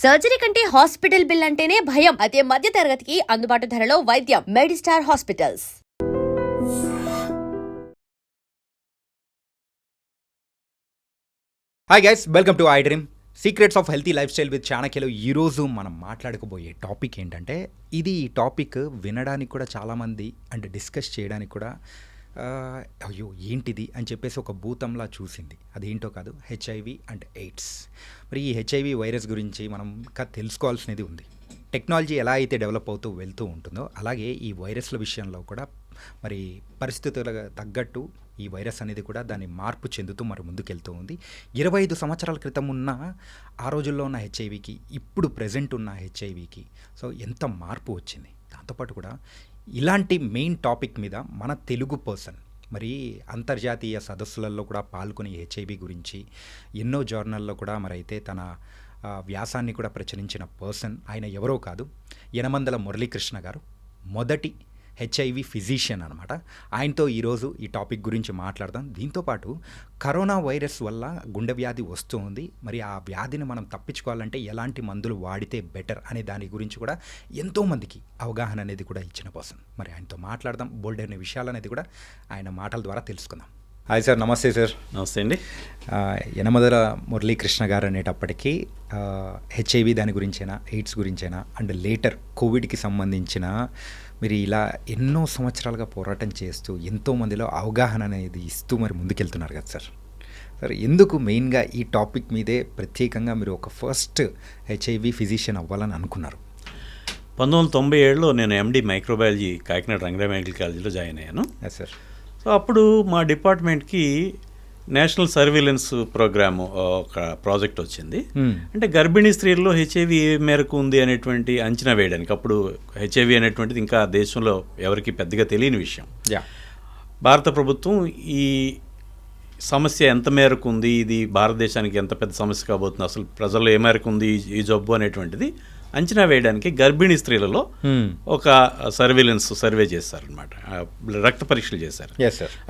Surgery కంటే hospital bill అంటేనే భయం. అదే మధ్య తరగతికి అందుబాటు ధరలో వైద్యం. Medistar hospitals. Hi guys, welcome to I dream secrets of healthy lifestyle with చాణక్యలో. ఈరోజు మనం మాట్లాడుకోబోయే టాపిక్ ఏంటంటే, ఈ టాపిక్ వినడానికి కూడా చాలామంది అంటే డిస్కస్ చేయడానికి కూడా అయ్యో ఏంటిది అని చెప్పేసి ఒక భూతంలా చూసింది. అదేంటో కాదు, హెచ్ఐవి అండ్ ఎయిడ్స్. మరి ఈ హెచ్ఐవి వైరస్ గురించి మనం ఇంకా తెలుసుకోవాల్సినది ఉంది. టెక్నాలజీ ఎలా అయితే డెవలప్ అవుతూ వెళ్తూ ఉంటుందో అలాగే ఈ వైరస్ల విషయంలో కూడా మరి పరిస్థితులకు తగ్గట్టు ఈ వైరస్ అనేది కూడా దాన్ని మార్పు చెందుతూ మరి ముందుకెళ్తూ ఉంది. 25 సంవత్సరాల క్రితం ఉన్న ఆ రోజుల్లో ఉన్న హెచ్ఐవికి ఇప్పుడు ప్రజెంట్ ఉన్న హెచ్ఐవికి సో ఎంత మార్పు వచ్చింది. దాంతోపాటు కూడా ఇలాంటి మెయిన్ టాపిక్ మీద మన తెలుగు పర్సన్ మరి అంతర్జాతీయ సదస్సులలో కూడా పాల్గొని హెచ్ఐవి గురించి ఎన్నో జర్నల్లో కూడా మరి అయితే తన వ్యాసాన్ని కూడా ప్రచురించిన పర్సన్ ఆయన ఎవరో కాదు, యనమందల మురళీకృష్ణ గారు, మొదటి హెచ్ఐవి ఫిజిషియన్ అనమాట. ఆయనతో ఈరోజు ఈ టాపిక్ గురించి మాట్లాడదాం. దీంతోపాటు కరోనా వైరస్ వల్ల గుండె వ్యాధి వస్తూ ఉంది. మరి ఆ వ్యాధిని మనం తప్పించుకోవాలంటే ఎలాంటి మందులు వాడితే బెటర్ అనే దాని గురించి కూడా ఎంతోమందికి అవగాహన అనేది కూడా ఇచ్చిన పర్సన్. మరి ఆయనతో మాట్లాడదాం. బోల్డ్ అనే విషయాలు అనేది కూడా ఆయన మాటల ద్వారా తెలుసుకుందాం. హాయ్ సార్, నమస్తే సార్. నమస్తే అండి. యనమదల మురళీకృష్ణ గారు అనేటప్పటికీ హెచ్ఐవి దాని గురించైనా, ఎయిడ్స్ గురించైనా అండ్ లేటర్ కోవిడ్కి సంబంధించిన మీరు ఇలా ఎన్నో సంవత్సరాలుగా పోరాటం చేస్తూ ఎంతోమందిలో అవగాహన అనేది ఇస్తూ మరి ముందుకెళ్తున్నారు కదా సార్. సార్, ఎందుకు మెయిన్గా ఈ టాపిక్ మీదే ప్రత్యేకంగా మీరు ఒక ఫస్ట్ హెచ్ఐవి ఫిజిషియన్ అవ్వాలని అనుకున్నారు? 1997లో నేను ఎండి మైక్రోబయాలజీ కాకినాడ రంగరాయ మెడికల్ కాలేజీలో జాయిన్ అయ్యాను. సార్, సో అప్పుడు మా డిపార్ట్మెంట్కి నేషనల్ సర్వేలెన్స్ ప్రోగ్రాము ఒక ప్రాజెక్ట్ వచ్చింది. అంటే గర్భిణీ స్త్రీల్లో హెచ్ఐవి ఏ మేరకు ఉంది అనేటువంటి అంచనా వేయడానికి. అప్పుడు హెచ్ఐవి అనేటువంటిది ఇంకా దేశంలో ఎవరికి పెద్దగా తెలియని విషయం. భారత ప్రభుత్వం ఈ సమస్య ఎంత మేరకు ఉంది, ఇది భారతదేశానికి ఎంత పెద్ద సమస్య కాబోతుంది, అసలు ప్రజల్లో ఏ మేరకు ఉంది ఈ జబ్బు అనేటువంటిది అంచనా వేయడానికి గర్భిణీ స్త్రీలలో ఒక సర్వే చేశారనమాట. రక్త పరీక్షలు చేశారు.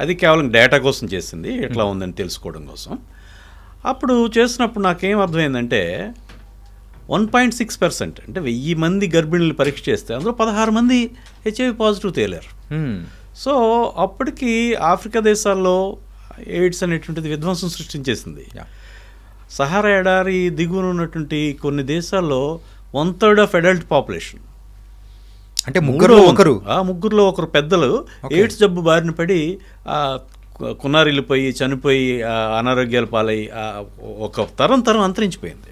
అది కేవలం డేటా కోసం చేసింది, ఎట్లా ఉందని తెలుసుకోవడం కోసం. అప్పుడు చేసినప్పుడు నాకేం అర్థమైందంటే 1.6% అంటే 1000 మంది గర్భిణులు పరీక్ష చేస్తే అందులో 16 మంది హెచ్ఐవి పాజిటివ్ తేలారు. సో అప్పటికి ఆఫ్రికా దేశాల్లో ఎయిడ్స్ అనేటువంటిది విధ్వంసం సృష్టించేసింది. సహారా ఎడారి దిగువన ఉన్నటువంటి కొన్ని దేశాల్లో 1/3 ఆఫ్ అడల్ట్ పాపులేషన్ అంటే ముగ్గురులో ఒకరు పెద్దలు ఎయిడ్స్ జబ్బు బారిన పడి కునారిల్లిపోయి చనిపోయి అనారోగ్యాల పాలై ఒక తరం అంతరించిపోయింది.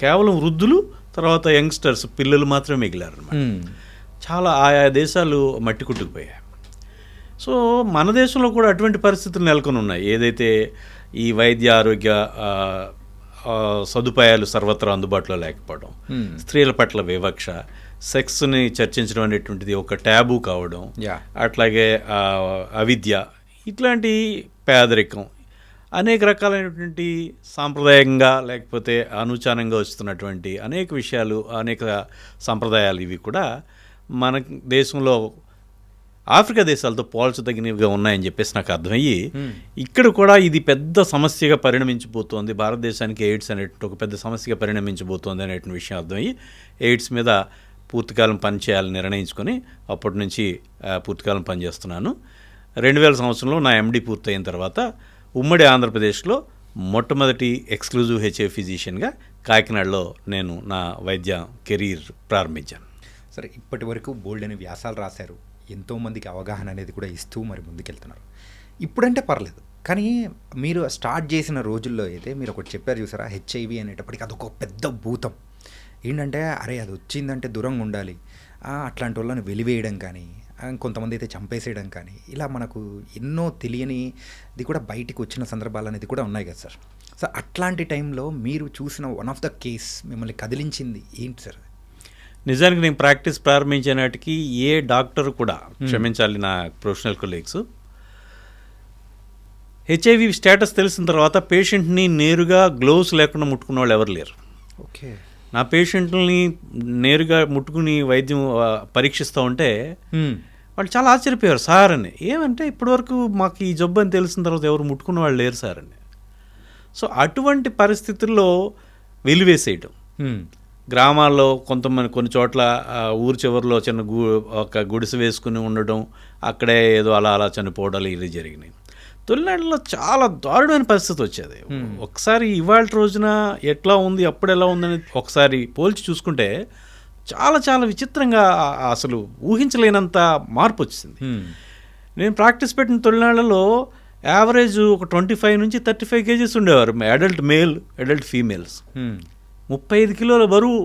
కేవలం వృద్ధులు, తర్వాత యంగ్స్టర్స్, పిల్లలు మాత్రమే మిగిలారన్నమాట. చాలా ఆయా దేశాలు మట్టి కుట్టుకుపోయాయి. సో మన దేశంలో కూడా అటువంటి పరిస్థితులు నెలకొని ఉన్నాయి. ఏదైతే ఈ వైద్య ఆరోగ్య సదుపాయాలు సర్వత్రా అందుబాటులో లేకపోవడం, స్త్రీల పట్ల వివక్ష, సెక్స్ని చర్చించడం అనేటువంటిది ఒక ట్యాబూ కావడం, అట్లాగే అవిద్య, ఇట్లాంటి పేదరికం, అనేక రకాలైనటువంటి సాంప్రదాయంగా లేకపోతే అనుచానంగా వస్తున్నటువంటి అనేక విషయాలు, అనేక సంప్రదాయాలు ఇవి కూడా మన దేశంలో ఆఫ్రికా దేశాలతో పోల్చదగినవిగా ఉన్నాయని చెప్పేసి నాకు అర్థమయ్యి ఇక్కడ కూడా ఇది పెద్ద సమస్యగా పరిణమించిపోతుంది, భారతదేశానికి ఎయిడ్స్ అనేటువంటి ఒక పెద్ద సమస్యగా పరిణమించబోతోంది అనేటువంటి విషయం అర్థమయ్యి ఎయిడ్స్ మీద పూర్తికాలం పనిచేయాలని నిర్ణయించుకొని అప్పటి నుంచి పూర్తికాలం పనిచేస్తున్నాను. 2000 సంవత్సరంలో నా ఎండి పూర్తయిన తర్వాత ఉమ్మడి ఆంధ్రప్రదేశ్లో మొట్టమొదటి ఎక్స్క్లూజివ్ హెచ్ఐవి ఫిజిషియన్గా కాకినాడలో నేను నా వైద్య కెరీర్ ప్రారంభించాను. సరే, ఇప్పటి వరకు బోల్డ్ అని వ్యాసాలు రాశారు, ఎంతోమందికి అవగాహన అనేది కూడా ఇస్తూ మరి ముందుకెళ్తున్నారు. ఇప్పుడంటే పర్లేదు, కానీ మీరు స్టార్ట్ చేసిన రోజుల్లో అయితే మీరు ఒకటి చెప్పారు చూసారా, హెచ్ఐవి అనేటప్పటికి అదొక పెద్ద భూతం. ఏంటంటే అరే అది వచ్చిందంటే దూరంగా ఉండాలి, అట్లాంటి వాళ్ళని వెలివేయడం కానీ, కొంతమంది అయితే చంపేసేయడం కానీ, ఇలా మనకు ఎన్నో తెలియనిది కూడా బయటికి వచ్చిన సందర్భాలు అనేది కూడా ఉన్నాయి కదా సార్. సో అట్లాంటి టైంలో మీరు చూసిన వన్ ఆఫ్ ద కేస్ మిమ్మల్ని కదిలించింది ఏంటి సార్? నిజానికి నేను ప్రాక్టీస్ ప్రారంభించే నాటికి ఏ డాక్టర్ కూడా, క్షమించాలి నా ప్రొఫెషనల్ కొలీగ్స్, హెచ్ఐవి స్టేటస్ తెలిసిన తర్వాత పేషెంట్ని నేరుగా గ్లోవ్స్ లేకుండా ముట్టుకున్న వాళ్ళు ఎవరు లేరు. ఓకే, నా పేషెంట్ని నేరుగా ముట్టుకుని వైద్యం పరీక్షిస్తూ ఉంటే వాళ్ళు చాలా ఆశ్చర్యపోయారు. సార్ అని, ఏమంటే ఇప్పటివరకు మాకు ఈ జబ్బు అని తెలిసిన తర్వాత ఎవరు ముట్టుకున్న వాళ్ళు లేరు సార్ అని. సో అటువంటి పరిస్థితుల్లో వెలివేసేయటం, గ్రామాల్లో కొన్ని చోట్ల ఊరు చివరిలో చిన్న ఒక గుడిసె వేసుకుని ఉండడం, అక్కడే ఏదో అలా చనిపోవడాలు ఇది జరిగినాయి. తొలినాడులో చాలా దారుణమైన పరిస్థితి వచ్చేది. ఒకసారి ఇవాళ రోజున ఎట్లా ఉంది, అప్పుడు ఎలా ఉందని ఒకసారి పోల్చి చూసుకుంటే చాలా చాలా విచిత్రంగా అసలు ఊహించలేనంత మార్పు వచ్చింది. నేను ప్రాక్టీస్ పెట్టిన తొలినాళ్లలో యావరేజ్ ఒక 25 నుంచి 35 కేజీస్ ఉండేవారు, అడల్ట్ మేల్, అడల్ట్ ఫీమేల్స్. 35 కిలోల బరువు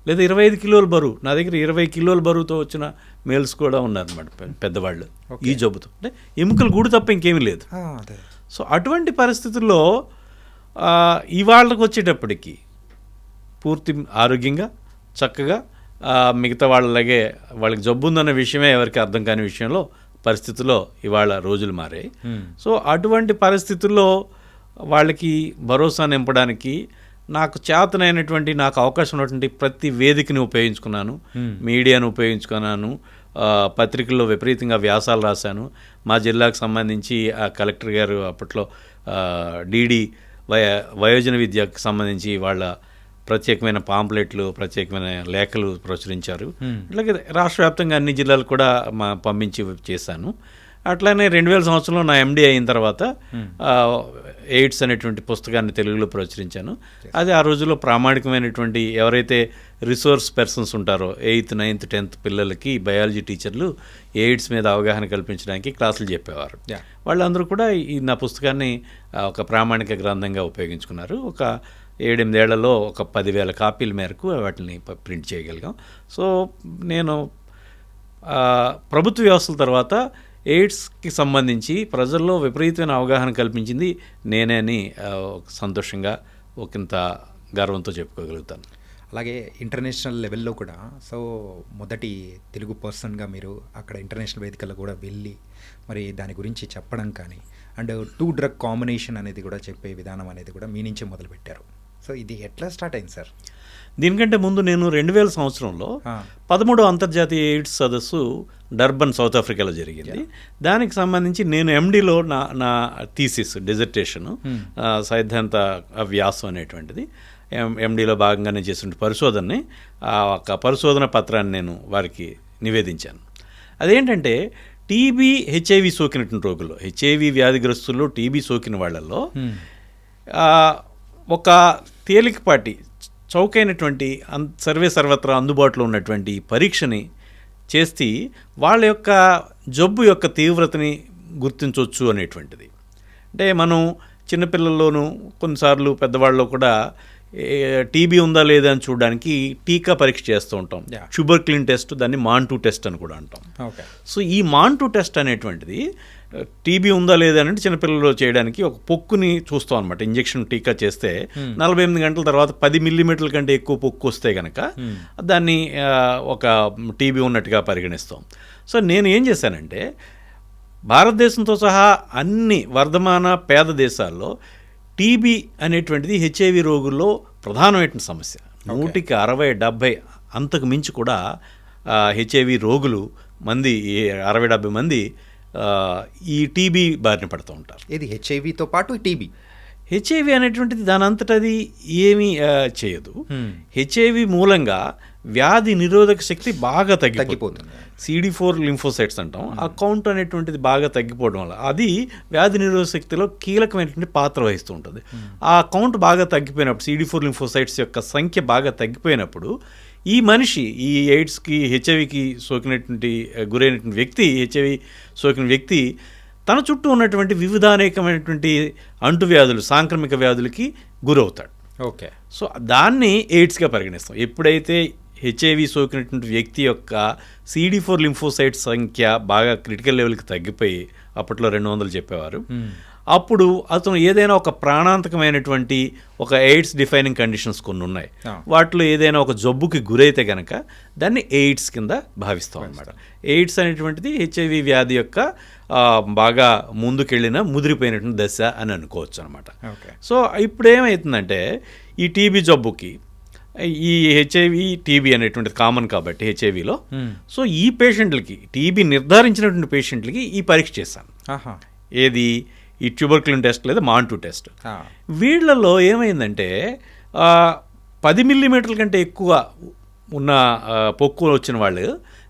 లేదా 25 కిలోల బరువు, నా దగ్గర 20 కిలోల బరువుతో వచ్చిన మేల్స్ కూడా ఉన్నారన్నమాట, పెద్దవాళ్ళు. ఈ జబ్బుతో అంటే ఎముకలు గూడు తప్ప ఇంకేమీ లేదు. సో అటువంటి పరిస్థితుల్లో ఇవాళకు వచ్చేటప్పటికి పూర్తి ఆరోగ్యంగా చక్కగా మిగతా వాళ్ళలాగే వాళ్ళకి జబ్బు ఉందన్న విషయమే ఎవరికి అర్థం కాని విషయంలో పరిస్థితుల్లో ఇవాళ రోజులు మారాయి. సో అటువంటి పరిస్థితుల్లో వాళ్ళకి భరోసా నింపడానికి నాకు చేతనైనటువంటి, నాకు అవకాశం ఉన్నటువంటి ప్రతి వేదికని ఉపయోగించుకున్నాను, మీడియాను ఉపయోగించుకున్నాను, పత్రికల్లో విపరీతంగా వ్యాసాలు రాశాను. మా జిల్లాకు సంబంధించి ఆ కలెక్టర్ గారు అప్పట్లో డిడి వయోజన విద్యకు సంబంధించి వాళ్ళ ప్రత్యేకమైన పాంప్లెట్లు, ప్రత్యేకమైన లేఖలు ప్రచురించారు. అట్లాగే రాష్ట్ర వ్యాప్తంగా అన్ని జిల్లాలు కూడా పంపించి చేశాను. అట్లానే 2000 సంవత్సరంలో నా ఎండి అయిన తర్వాత ఎయిడ్స్ అనేటువంటి పుస్తకాన్ని తెలుగులో ప్రచురించాను. అది ఆ రోజుల్లో ప్రామాణికమైనటువంటి ఎవరైతే రిసోర్స్ పర్సన్స్ ఉంటారో 8th, 9th, 10th పిల్లలకి బయాలజీ టీచర్లు ఎయిడ్స్ మీద అవగాహన కల్పించడానికి క్లాసులు చెప్పేవారు. వాళ్ళందరూ కూడా ఈ నా పుస్తకాన్ని ఒక ప్రామాణిక గ్రంథంగా ఉపయోగించుకున్నారు. ఒక 7-8 ఏళ్లలో ఒక 10,000 కాపీల మేరకు వాటిని ప్రింట్ చేయగలిగాం. సో నేను ప్రభుత్వ వ్యవస్థల తర్వాత ఎయిడ్స్కి సంబంధించి ప్రజల్లో విపరీతమైన అవగాహన కల్పించింది నేనే అని సంతోషంగా ఒకంత గర్వంతో చెప్పుకోగలుగుతాను. అలాగే ఇంటర్నేషనల్ లెవెల్లో కూడా సో మొదటి తెలుగు పర్సన్గా మీరు అక్కడ ఇంటర్నేషనల్ వేదికల్లో కూడా వెళ్ళి మరి దాని గురించి చెప్పడం కానీ అండ్ 2 డ్రగ్ కాంబినేషన్ అనేది కూడా చెప్పే విధానం అనేది కూడా మీ నుంచే మొదలుపెట్టారు. సో ఇది ఎట్లా స్టార్ట్ అయింది సార్? దీనికంటే ముందు నేను 2000 సంవత్సరంలో 13వ అంతర్జాతీయ ఎయిడ్స్ సదస్సు డర్బన్, సౌత్ ఆఫ్రికాలో జరిగింది. దానికి సంబంధించి నేను ఎండిలో నా థీసిస్, డిజర్టేషను, సైద్ధాంత వ్యాసం అనేటువంటిది ఎండిలో భాగంగానే చేసిన పరిశోధనని, ఒక పరిశోధన పత్రాన్ని నేను వారికి నివేదించాను. అదేంటంటే టీబీ, హెచ్ఐవి సోకినటువంటి రోగుల్లో, హెచ్ఐవి వ్యాధిగ్రస్తుల్లో టీబీ సోకిన వాళ్ళల్లో ఒక తేలికపాటి చౌకైనటువంటి సర్వత్రా అందుబాటులో ఉన్నటువంటి పరీక్షని చేసి వాళ్ళ యొక్క జబ్బు యొక్క తీవ్రతని గుర్తించవచ్చు అనేటువంటిది. అంటే మనం చిన్నపిల్లల్లోనూ కొన్నిసార్లు పెద్దవాళ్ళలో కూడా టీబీ ఉందా లేదా అని చూడడానికి టీకా పరీక్ష చేస్తూ ఉంటాం. ట్యూబర్క్లిన్ టెస్ట్, దాన్ని MON2 టెస్ట్ అని కూడా అంటాం. సో ఈ MON2 టెస్ట్ అనేటువంటిది టీబీ ఉందా లేదా అంటే చిన్నపిల్లల్లో చేయడానికి ఒక పొక్కుని చూస్తాం అనమాట. ఇంజెక్షన్ టీకా చేస్తే 48 గంటల తర్వాత 10 మిల్లీమీటర్ల కంటే ఎక్కువ పొక్కు వస్తే కనుక దాన్ని ఒక టీబీ ఉన్నట్టుగా పరిగణిస్తాం. సో నేను ఏం చేశానంటే భారతదేశంతో సహా అన్ని వర్ధమాన పేద దేశాల్లో టీబీ అనేటువంటిది హెచ్ఐవి రోగుల్లో ప్రధానమైన సమస్య. 100కి 60-70 అంతకు మించి కూడా హెచ్ఐవి రోగులు 60-70 మంది ఈ టీబీ బారిన పడుతూ ఉంటారు. ఇది హెచ్ఐవితో పాటు టీబీ. హెచ్ఐవి అనేటువంటిది దాని అంతటది ఏమీ చేయదు. హెచ్ఐవి మూలంగా వ్యాధి నిరోధక శక్తి బాగా తగ్గిపోతుంది. CD4 లింఫోసైట్స్ అంటాం. ఆ కౌంట్ అనేటువంటిది బాగా తగ్గిపోవడం వల్ల అది వ్యాధి నిరోధక శక్తిలో కీలకమైనటువంటి పాత్ర వహిస్తూ ఉంటుంది. ఆ కౌంట్ బాగా తగ్గిపోయినప్పుడు, CD4 లింఫోసైట్స్ యొక్క సంఖ్య బాగా తగ్గిపోయినప్పుడు ఈ మనిషి, ఈ ఎయిడ్స్కి, హెచ్ఐవికి గురైనటువంటి వ్యక్తి, హెచ్ఐవి సోకిన వ్యక్తి తన చుట్టూ ఉన్నటువంటి వివిధ అనేకమైనటువంటి అంటువ్యాధులు, సాంక్రమిక వ్యాధులకి గురవుతాడు. ఓకే. సో దాన్ని ఎయిడ్స్గా పరిగణిస్తాం. ఎప్పుడైతే హెచ్ఐవి సోకినటువంటి వ్యక్తి యొక్క CD4 లింఫోసైట్స్ సంఖ్య బాగా క్రిటికల్ లెవెల్కి తగ్గిపోయి, అప్పట్లో 200 చెప్పేవారు, అప్పుడు అతను ఏదైనా ఒక ప్రాణాంతకమైనటువంటి ఒక ఎయిడ్స్ డిఫైనింగ్ కండిషన్స్ కొన్ని ఉన్నాయి. వాటిలో ఏదైనా ఒక జబ్బుకి గురైతే కనుక దాన్ని ఎయిడ్స్ కింద భావిస్తాం అన్నమాట. ఎయిడ్స్ అనేటువంటిది హెచ్ఐవి వ్యాధి యొక్క బాగా ముందుకెళ్ళిన ముదిరిపోయినటువంటి దశ అని అనుకోవచ్చు అనమాట. సో ఇప్పుడు ఏమవుతుందంటే ఈ టీబీ జబ్బుకి, ఈ హెచ్ఐవి టీబీ అనేటువంటిది కామన్ కాబట్టి హెచ్ఐవిలో, సో ఈ పేషెంట్లకి, టీబీ నిర్ధారించినటువంటి పేషెంట్లకి ఈ పరీక్ష చేశాను. ఏది? ఈ ట్యూబర్క్లిన్ టెస్ట్ లేదా MON2 టెస్ట్. వీళ్ళల్లో ఏమైందంటే 10 మిల్లీమీటర్ల కంటే ఎక్కువ ఉన్న పొక్కు వచ్చిన వాళ్ళు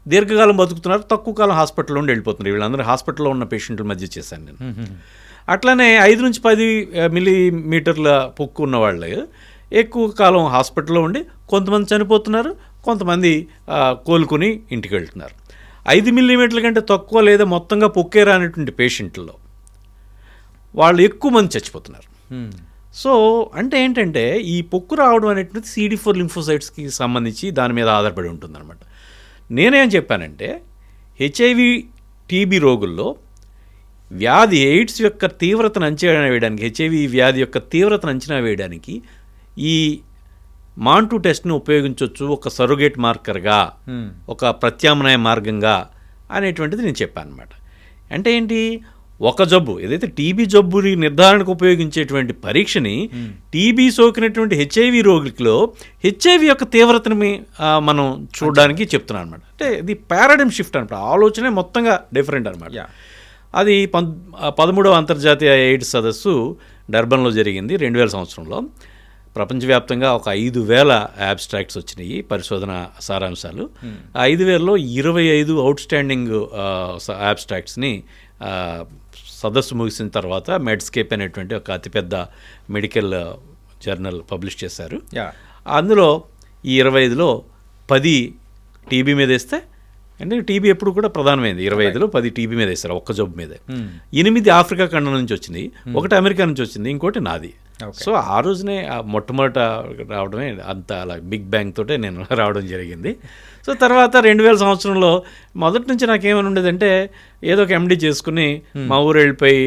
దీర్ఘకాలం బతుకుతున్నారు, తక్కువ కాలం హాస్పిటల్లో ఉండి వెళ్ళిపోతున్నారు. వీళ్ళందరూ హాస్పిటల్లో ఉన్న పేషెంట్ల మధ్య చేశాను నేను. అట్లానే 5 నుంచి 10 మిల్లీమీటర్ల పొక్కు ఉన్న వాళ్ళు ఎక్కువ కాలం హాస్పిటల్లో ఉండి కొంతమంది చనిపోతున్నారు, కొంతమంది కోలుకుని ఇంటికి వెళ్తున్నారు. 5 మిల్లీమీటర్ల కంటే తక్కువ లేదా మొత్తంగా పొక్కే రానటువంటి పేషెంట్లలో వాళ్ళు ఎక్కువ మంది చచ్చిపోతున్నారు. సో అంటే ఏంటంటే ఈ పొక్కు రావడం అనేటువంటిది CD4 లింఫోసైట్స్కి సంబంధించి దాని మీద ఆధారపడి ఉంటుందన్నమాట. నేనేం చెప్పానంటే HIV TB రోగుల్లో వ్యాధి ఎయిడ్స్ యొక్క తీవ్రతను అంచనా వేయడానికి, HIV వ్యాధి యొక్క తీవ్రతను అంచనా వేయడానికి ఈ మాంటూ టెస్ట్ను ఉపయోగించవచ్చు ఒక సరోగేట్ మార్కర్గా, ఒక ప్రత్యామ్నాయ మార్గంగా అనేటువంటిది నేను చెప్పాను అనమాట. అంటే ఏంటి, ఒక జబ్బు ఏదైతే టీబీ జబ్బుని నిర్ధారణకు ఉపయోగించేటువంటి పరీక్షని టీబీ సోకినటువంటి HIV రోగులలో HIV యొక్క తీవ్రతని మనం చూడడానికి చెప్తున్నాను అనమాట. అంటే ఇది పారాడిమ్ షిఫ్ట్ అనమాట, ఆలోచనే మొత్తంగా డిఫరెంట్ అనమాట. అది 13వ అంతర్జాతీయ ఎయిడ్స్ సదస్సు డర్బన్లో జరిగింది 2000 సంవత్సరంలో. ప్రపంచవ్యాప్తంగా ఒక 5,000 అబ్స్ట్రాక్ట్స్ వచ్చినాయి, పరిశోధన సారాంశాలు. ఆ 5,000లో 25 అవుట్ స్టాండింగ్ అబ్స్ట్రాక్ట్స్ని సదస్సు ముగిసిన తర్వాత మెడ్స్కేప్ అనేటువంటి ఒక అతిపెద్ద మెడికల్ జర్నల్ పబ్లిష్ చేశారు. అందులో ఈ 25లో 10 టీబీ మీద వేస్తే, అంటే టీబీ ఎప్పుడు కూడా ప్రధానమైంది, 25లో 10 టీబీ మీద వేస్తారు ఒక్క జబ్బు మీద. 8 ఆఫ్రికా ఖండం నుంచి వచ్చింది, 1 అమెరికా నుంచి వచ్చింది, ఇంకోటి నాది. సో ఆ రోజునే మొట్టమొదట రావడమే అంత అలా బిగ్ బ్యాంగ్ తోటే నేను రావడం జరిగింది. సో తర్వాత 2000 సంవత్సరంలో మొదటి నుంచి నాకేమని ఉండేదంటే ఏదో ఒక MD చేసుకుని మా ఊరు వెళ్ళిపోయి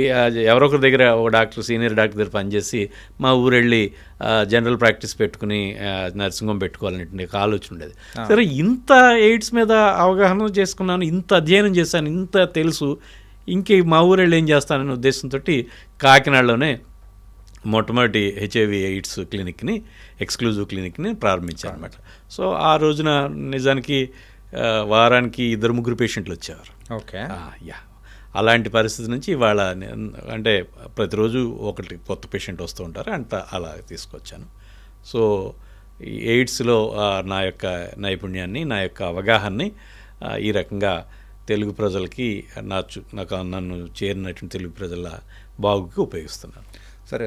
ఎవరొకరి దగ్గర ఒక డాక్టర్, సీనియర్ డాక్టర్ దగ్గర పనిచేసి మా ఊరు వెళ్ళి జనరల్ ప్రాక్టీస్ పెట్టుకుని నర్సింగ్ హోమ్ పెట్టుకోవాలనేటువంటి ఒక ఆలోచన ఉండేది. సరే ఇంత ఎయిడ్స్ మీద అవగాహన చేసుకున్నాను, ఇంత అధ్యయనం చేశాను, ఇంత తెలుసు, ఇంకే మా ఊరు వెళ్ళి ఏం చేస్తాననే ఉద్దేశంతో కాకినాడలోనే మొట్టమొదటి HIV ఎయిడ్స్ క్లినిక్ని, ఎక్స్క్లూజివ్ క్లినిక్ని ప్రారంభించారు అనమాట. సో ఆ రోజున నిజానికి వారానికి 2-3 పేషెంట్లు వచ్చేవారు. ఓకే, అలాంటి పరిస్థితి నుంచి ఇవాళ అంటే ప్రతిరోజు ఒకటి కొత్త పేషెంట్ వస్తూ ఉంటారు, అంత అలా తీసుకొచ్చాను. సో ఈ ఎయిడ్స్లో నా యొక్క నైపుణ్యాన్ని, నా యొక్క అవగాహనని ఈ రకంగా తెలుగు ప్రజలకి నన్ను చేరినటువంటి తెలుగు ప్రజల బాగుకి ఉపయోగిస్తున్నాను. సరే,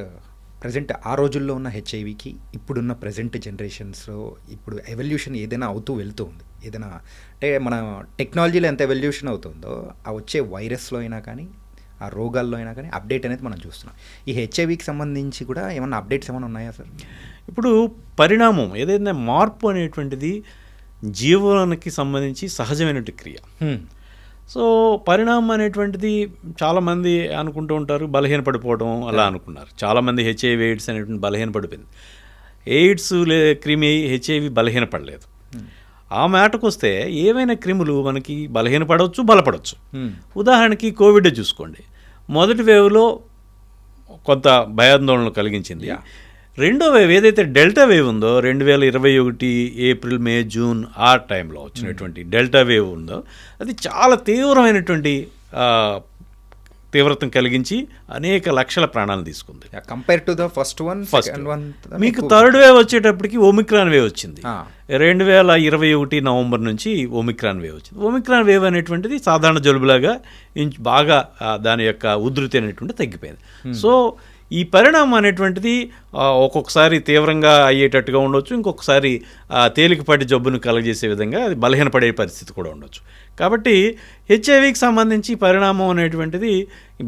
ప్రజెంట్ ఆ రోజుల్లో ఉన్న HIVకి ఇప్పుడున్న ప్రజెంట్ జనరేషన్స్లో ఇప్పుడు ఎవల్యూషన్ ఏదైనా అవుతూ వెళ్తూ ఉంది. ఏదైనా అంటే మన టెక్నాలజీలో ఎంత ఎవల్యూషన్ అవుతుందో ఆ వచ్చే వైరస్లో అయినా కానీ, ఆ రోగాల్లో అయినా కానీ అప్డేట్ అనేది మనం చూస్తున్నాం. ఈ HIVకి సంబంధించి కూడా ఏమన్నా అప్డేట్స్ ఏమైనా ఉన్నాయా సార్? ఇప్పుడు పరిణామం ఏదైనా మార్పు అనేటువంటిది జీవనానికి సంబంధించి సహజమైనటువంటి క్రియ. సో పరిణామం అనేటువంటిది చాలామంది అనుకుంటూ ఉంటారు బలహీనపడిపోవడం అలా అనుకున్నారు. చాలామంది HIV ఎయిడ్స్ అనేటువంటి బలహీనపడిపోయింది. ఎయిడ్స్ క్రిమి HIV బలహీనపడలేదు. ఆ మాటకు వస్తే ఏవైనా క్రిములు మనకి బలహీనపడవచ్చు, బలపడవచ్చు. ఉదాహరణకి కోవిడ్ చూసుకోండి, మొదటి వేవ్లో కొంత భయాందోళనలు కలిగించింది. రెండో వేవ్ ఏదైతే డెల్టా వేవ్ ఉందో 2021 ఏప్రిల్, మే, జూన్ ఆ టైంలో వచ్చినటువంటి డెల్టా వేవ్ ఉందో అది చాలా తీవ్రమైనటువంటి తీవ్రతను కలిగించి అనేక లక్షల ప్రాణాలను తీసుకుంది. Compare to the first one. మీకు థర్డ్ వేవ్ వచ్చేటప్పటికి ఒమిక్రాన్ వేవ్ వచ్చింది. 2021 నవంబర్ నుంచి ఒమిక్రాన్ వేవ్ వచ్చింది. ఒమిక్రాన్ వేవ్ అనేటువంటిది సాధారణ జలుబులాగా బాగా దాని యొక్క ఉధృతి అనేటువంటి తగ్గిపోయింది. సో ఈ పరిణామం అనేటువంటిది ఒక్కొక్కసారి తీవ్రంగా అయ్యేటట్టుగా ఉండొచ్చు, ఇంకొకసారి తేలికపాటి జబ్బును కలగజేసే విధంగా అది బలహీనపడే పరిస్థితి కూడా ఉండొచ్చు. కాబట్టి HIVకి సంబంధించి పరిణామం అనేటువంటిది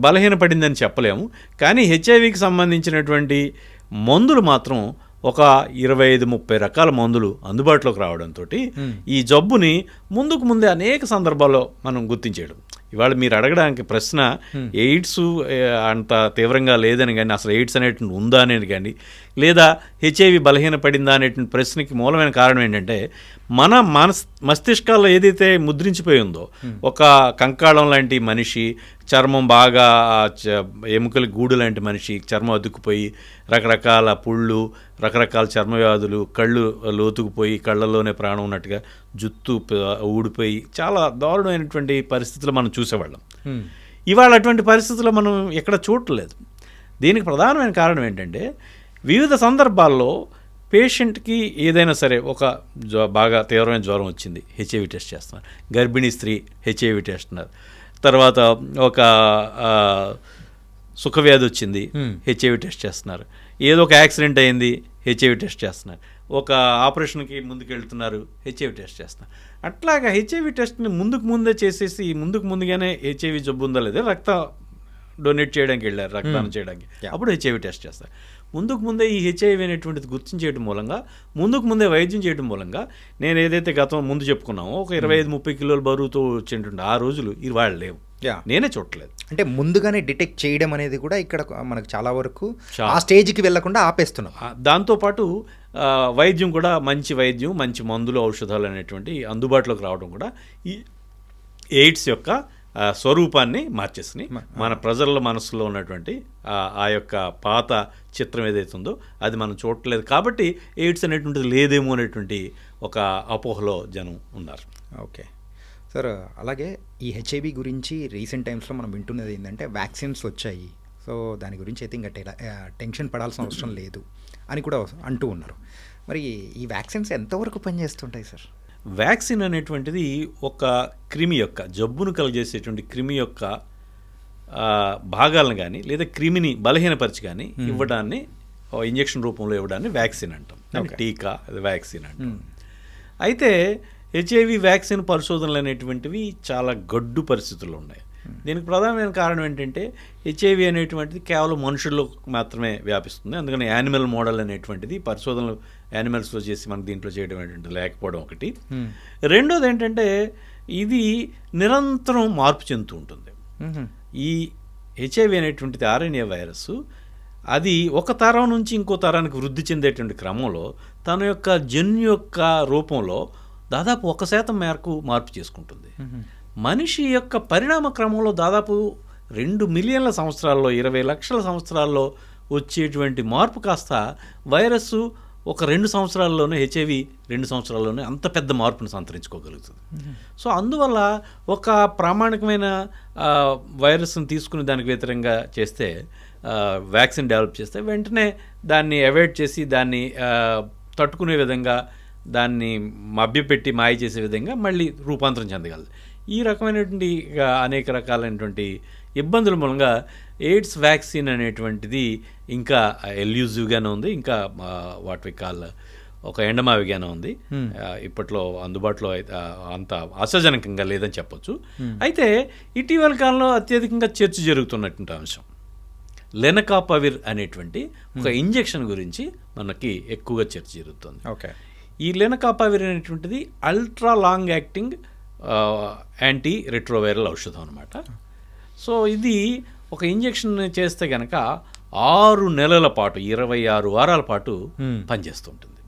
బలహీనపడిందని చెప్పలేము. కానీ HIVకి సంబంధించినటువంటి మందులు మాత్రం ఒక 25-30 రకాల మందులు అందుబాటులోకి రావడంతో ఈ జబ్బుని ముందే అనేక సందర్భాల్లో మనం గుర్తించేయడం. ఇవాళ మీరు అడగడానికి ప్రశ్న ఎయిడ్స్ అంత తీవ్రంగా లేదని కానీ, అసలు ఎయిడ్స్ అనేటువంటి ఉందా అనేది కానీ, లేదా HIV బలహీనపడిందా అనేటువంటి ప్రశ్నకి మూలమైన కారణం ఏంటంటే మన మస్తిష్కాల్లో ఏదైతే ముద్రించిపోయి ఉందో, ఒక కంకాళం లాంటి మనిషి, చర్మం బాగా ఎముకల గూడు లాంటి మనిషి, చర్మం అతుక్కుపోయి రకరకాల పుళ్ళు, రకరకాల చర్మ వ్యాధులు, కళ్ళు లోతుకుపోయి కళ్ళల్లోనే ప్రాణం ఉన్నట్టుగా జుత్తు ఊడిపోయి చాలా దారుణమైనటువంటి పరిస్థితులు మనం చూసేవాళ్ళం. ఇవాళ అటువంటి పరిస్థితులు మనం ఎక్కడ చూడలేదు. దీనికి ప్రధానమైన కారణం ఏంటంటే వివిధ సందర్భాల్లో పేషెంట్కి ఏదైనా సరే ఒక బాగా తీవ్రమైన జ్వరం వచ్చింది, హెచ్ఐవి టెస్ట్ చేస్తున్నారు. గర్భిణీ స్త్రీ హెచ్ఐవి టెస్ట్ అన్నారు. తర్వాత ఒక సుఖవ్యాధి వచ్చింది, హెచ్ఐవి టెస్ట్ చేస్తున్నారు. ఏదో ఒక యాక్సిడెంట్ అయింది, హెచ్ఐవి టెస్ట్ చేస్తున్నారు. ఒక ఆపరేషన్కి ముందుకెళ్తున్నారు, హెచ్ఐవి టెస్ట్ చేస్తున్నారు. అట్లాగా హెచ్ఐవి టెస్ట్ని ముందే చేసేసి ముందుగానే హెచ్ఐవి జబ్బు ఉందా లేదా రక్తం డొనేట్ చేయడానికి వెళ్ళారు, రక్తదానం చేయడానికి, అప్పుడు హెచ్ఐవి టెస్ట్ చేస్తారు. ముందే ఈ హెచ్ఐవి అనేటువంటిది గుర్తించేయడం మూలంగా ముందే వైద్యం చేయడం మూలంగా నేను ఏదైతే ముందు చెప్పుకున్నామో ఒక 25-30 కిలోల బరువుతో వచ్చేటువంటి ఆ రోజులు ఇవాళ లేవు. నేనే చూడలేదు. అంటే ముందుగానే డిటెక్ట్ చేయడం అనేది కూడా ఇక్కడ మనకు చాలా వరకు ఆ స్టేజ్కి వెళ్లకుండా ఆపేస్తున్నాం. దాంతోపాటు వైద్యం కూడా మంచి వైద్యం, మంచి మందులు, ఔషధాలు అనేటువంటి అందుబాటులోకి రావడం కూడా ఈ ఎయిడ్స్ యొక్క స్వరూపాన్ని మార్చేసినాయి. మన ప్రజల మనసులో ఉన్నటువంటి ఆ యొక్క పాత చిత్రం ఏదైతే ఉందో అది మనం చూడట్లేదు. కాబట్టి ఎయిడ్స్ అనేటువంటిది లేదేమో అనేటువంటి ఒక అపోహలో జనం ఉన్నారు. ఓకే సార్, అలాగే ఈ హెచ్ఐవి గురించి రీసెంట్ టైమ్స్లో మనం వింటున్నది ఏంటంటే వ్యాక్సిన్స్ వచ్చాయి, సో దాని గురించి అయితే ఇంకా టెన్షన్ పడాల్సిన అవసరం లేదు అని కూడా అంటూ ఉన్నారు. మరి ఈ వ్యాక్సిన్స్ ఎంతవరకు పనిచేస్తుంటాయి సార్? వ్యాక్సిన్ అనేటువంటిది ఒక క్రిమి యొక్క జబ్బును కలుగజేసేటువంటి క్రిమి యొక్క భాగాలను కానీ లేదా క్రిమిని బలహీనపరిచి కానీ ఇవ్వడాన్ని ఇంజెక్షన్ రూపంలో ఇవ్వడాన్ని వ్యాక్సిన్ అంటాం. టీకా వ్యాక్సిన్ అంటాం. అయితే హెచ్ఐవి వ్యాక్సిన్ పరిశోధనలు అనేటువంటివి చాలా గడ్డు పరిస్థితుల్లో ఉన్నాయి. దీనికి ప్రధానమైన కారణం ఏంటంటే హెచ్ఐవి అనేటువంటిది కేవలం మనుషుల్లో మాత్రమే వ్యాపిస్తుంది. అందుకని యానిమల్ మోడల్ అనేటువంటిది పరిశోధనలు యానిమల్స్లో చేసి మనకు దీంట్లో చేయడం ఏంటంటే లేకపోవడం ఒకటి. రెండోది ఏంటంటే ఇది నిరంతరం మార్పు చెందుతూ ఉంటుంది. ఈ హెచ్ఐవి అనేటువంటిది ఆర్ఎన్ఏ వైరస్ అది ఒక తరం నుంచి ఇంకో తరానికి వృద్ధి చెందేటువంటి క్రమంలో తన యొక్క జన్యు యొక్క రూపంలో దాదాపు 1% మేరకు మార్పు చేసుకుంటుంది. మనిషి యొక్క పరిణామ క్రమంలో దాదాపు 2 మిలియన్ల సంవత్సరాల్లో 20 లక్షల సంవత్సరాల్లో వచ్చేటువంటి మార్పు కాస్త వైరస్సు ఒక 2 సంవత్సరాల్లోనే హెచ్ఐవి 2 సంవత్సరాల్లోనే అంత పెద్ద మార్పును సంతరించుకోగలుగుతుంది. సో అందువల్ల ఒక ప్రామాణికమైన వైరస్ని తీసుకుని దానికి వ్యతిరేకంగా చేస్తే వ్యాక్సిన్ డెవలప్ చేస్తే వెంటనే దాన్ని అవాయిడ్ చేసి దాన్ని తట్టుకునే విధంగా దాన్ని మభ్యపెట్టి మాయ చేసే విధంగా మళ్ళీ రూపాంతరం చెందగలదు. ఈ రకమైనటువంటి అనేక రకాలైనటువంటి ఇబ్బందుల మూలంగా ఎయిడ్స్ వ్యాక్సిన్ అనేటువంటిది ఇంకా ఎల్యూజివ్గానే ఉంది, ఇంకా వాట్ వి కాల్ ఒక ఎండమావిగానే ఉంది. ఇప్పట్లో అందుబాటులో అంత ఆశాజనకంగా లేదని చెప్పొచ్చు. అయితే ఇటీవల కాలంలో అత్యధికంగా చర్చ జరుగుతున్నటువంటి అంశం లెనకాపవిర్ అనేటువంటి ఒక ఇంజెక్షన్ గురించి మనకి ఎక్కువగా చర్చ జరుగుతుంది. ఓకే, ఈ లెనకాపవిర్ అనేటువంటిది ultra long acting anti retroviral ఔషధం అనమాట. సో ఇది ఒక ఇంజెక్షన్ చేస్తే కనుక 6 నెలల పాటు 26 వారాల పాటు పనిచేస్తుంటుంది.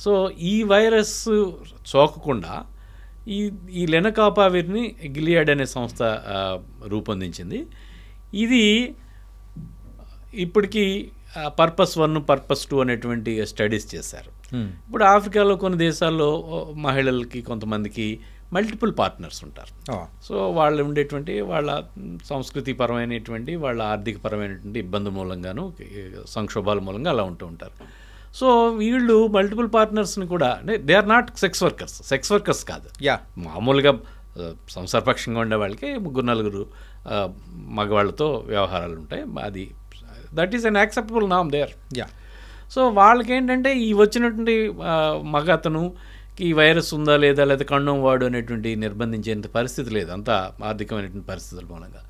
సో ఈ వైరస్ సోకకుండా ఈ లెనకాపవిర్ని గిలియాడ్ అనే సంస్థ రూపొందించింది. ఇది ఇప్పటికీ పర్పస్ 1, పర్పస్ 2 అనేటువంటి స్టడీస్ చేశారు. ఇప్పుడు ఆఫ్రికాలో కొన్ని దేశాల్లో మహిళలకి కొంతమందికి మల్టిపుల్ పార్ట్నర్స్ ఉంటారు. సో వాళ్ళు ఉండేటువంటి వాళ్ళ సంస్కృతిపరమైనటువంటి వాళ్ళ ఆర్థికపరమైనటువంటి ఇబ్బంది మూలంగాను సంక్షోభాల మూలంగా అలా ఉంటూ ఉంటారు. సో వీళ్ళు మల్టిపుల్ పార్ట్నర్స్ని కూడా అంటే they are not sex workers కాదు. మామూలుగా సంసారపక్షంగా ఉండే వాళ్ళకి 3-4 మగవాళ్ళతో వ్యవహారాలు ఉంటాయి. అది దట్ ఈస్ అన్ యాక్సెప్టబుల్ నామ్ దేర్. సో వాళ్ళకి ఏంటంటే ఈ వచ్చినటువంటి మగ అతనుకి ఈ వైరస్ ఉందా లేదా కండోమ్ వాడు అనేటువంటి నిర్బంధించేంత పరిస్థితి లేదు, అంత ఆర్థికమైనటువంటి పరిస్థితుల మూలంగా.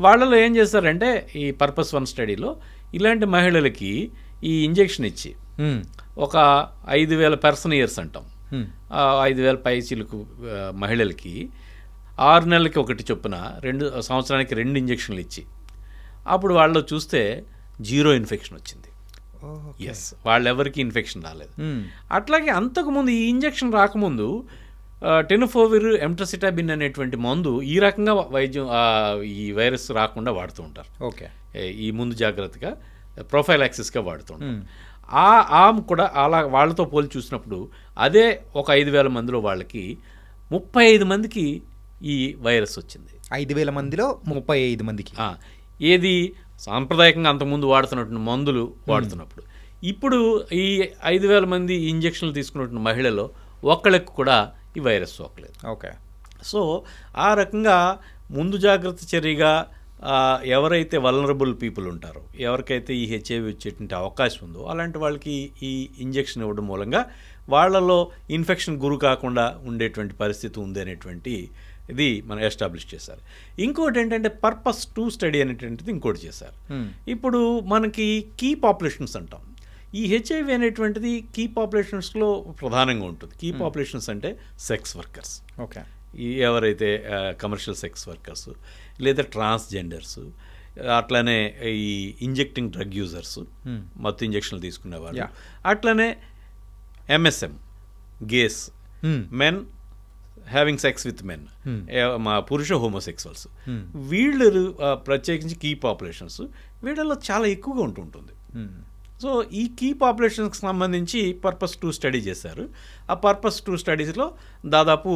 వాళ్ళలో ఏం చేస్తారంటే ఈ పర్పస్ 1 స్టడీలో ఇలాంటి మహిళలకి ఈ ఇంజెక్షన్ ఇచ్చి ఒక 5,000 పర్సన్ ఇయర్స్ అంటాం, 5,000 పైచీలకు మహిళలకి 6 నెలలకి ఒకటి చొప్పున 2 సంవత్సరానికి 2 ఇంజెక్షన్లు ఇచ్చి అప్పుడు వాళ్ళు చూస్తే 0 ఇన్ఫెక్షన్ వచ్చింది. ఎస్, వాళ్ళెవరికి ఇన్ఫెక్షన్ రాలేదు. అట్లాగే అంతకుముందు ఈ ఇంజెక్షన్ రాకముందు టెనోఫోవిర్, ఎంట్రసిటాబిన్ అనేటువంటి మందు ఈ రకంగా వైద్యం ఈ వైరస్ రాకుండా వాడుతూ ఉంటారు. ఓకే, ఈ ముందు జాగ్రత్తగా ప్రొఫైలాక్సిస్గా వాడుతూ ఉంటారు. కూడా అలా వాళ్ళతో పోలి చూసినప్పుడు అదే ఒక 5,000 మందిలో వాళ్ళకి 35 మందికి ఈ వైరస్ వచ్చింది. 5,000 మందిలో 35 మందికి. ఏది సాంప్రదాయకంగా అంతకుముందు వాడుతున్నటువంటి మందులు వాడుతున్నప్పుడు ఇప్పుడు ఈ 5,000 మంది ఇంజక్షన్లు తీసుకున్నటువంటి మహిళలో ఒక్కళ్ళకి కూడా ఈ వైరస్ సోకలేదు. ఓకే. సో ఆ రకంగా ముందు జాగ్రత్త చర్యగా ఎవరైతే వల్నరబుల్ పీపుల్ ఉంటారో, ఎవరికైతే ఈ హెచ్ఐవి వచ్చేటువంటి అవకాశం ఉందో అలాంటి వాళ్ళకి ఈ ఇంజెక్షన్ ఇవ్వడం మూలంగా వాళ్ళలో ఇన్ఫెక్షన్ గురి కాకుండా ఉండేటువంటి పరిస్థితి ఉంది అనేటువంటి ఇది మనం ఎస్టాబ్లిష్ చేశారు. ఇంకోటి ఏంటంటే పర్పస్ 2 స్టడీ అనేటువంటిది ఇంకోటి చేశారు. ఇప్పుడు మనకి కీ పాపులేషన్స్ అంటాం. ఈ హెచ్ఐవి అనేటువంటిది కీ పాపులేషన్స్లో ప్రధానంగా ఉంటుంది. కీ పాపులేషన్స్ అంటే సెక్స్ వర్కర్స్, ఓకే, ఈ ఎవరైతే కమర్షియల్ సెక్స్ వర్కర్స్ లేదా ట్రాన్స్జెండర్స్, అట్లనే ఈ ఇంజెక్టింగ్ డ్రగ్ యూజర్స్, మత్తు ఇంజక్షన్లు తీసుకునేవాళ్ళు, అట్లనే MSM gays, men having sex with men, మా పురుష హోమోసెక్సువల్స్, వీళ్ళు ప్రత్యేకించి కీ పాపులేషన్స్ వీళ్ళలో చాలా ఎక్కువగా ఉంటుంటుంది. సో ఈ కీ పాపులేషన్కి సంబంధించి పర్పస్ 2 స్టడీ చేశారు. ఆ పర్పస్ 2 స్టడీస్లో దాదాపు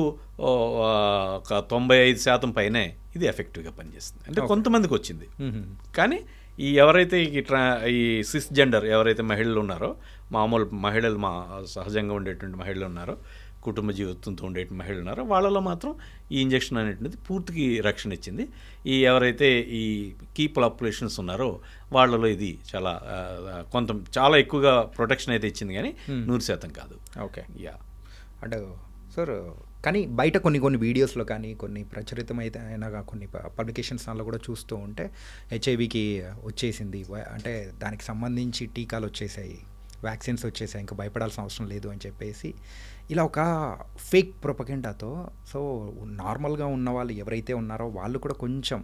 ఒక 95% పైనే ఇది ఎఫెక్టివ్గా పనిచేస్తుంది. అంటే కొంతమందికి వచ్చింది, కానీ ఈ ఎవరైతే ఈ సిస్ జెండర్ ఎవరైతే మహిళలు ఉన్నారో, మామూలు మహిళలు, సహజంగా ఉండేటువంటి మహిళలు ఉన్నారో, కుటుంబ జీవితంతో ఉండే మహిళలు ఉన్నారో, వాళ్ళలో మాత్రం ఈ ఇంజెక్షన్ అనేటువంటిది పూర్తికి రక్షణ ఇచ్చింది. ఈ ఎవరైతే ఈ కీ పాపులేషన్స్ ఉన్నారో వాళ్ళలో ఇది చాలా ఎక్కువగా ప్రొటెక్షన్ అయితే ఇచ్చింది, కానీ 100% కాదు. ఓకే. అంటే సార్, కానీ బయట కొన్ని వీడియోస్లో కానీ కొన్ని ప్రచురితమైతే అయినా కొన్ని పబ్లికేషన్స్లో కూడా చూస్తూ ఉంటే హెచ్ఐవికి వచ్చేసింది, అంటే దానికి సంబంధించి టీకాలు వచ్చేసాయి, వ్యాక్సిన్స్ వచ్చేసాయి, ఇంకా భయపడాల్సిన అవసరం లేదు అని చెప్పేసి ఇలా ఒక ఫేక్ ప్రొపగెండాతో సో నార్మల్గా ఉన్న వాళ్ళు ఎవరైతే ఉన్నారో వాళ్ళు కూడా కొంచెం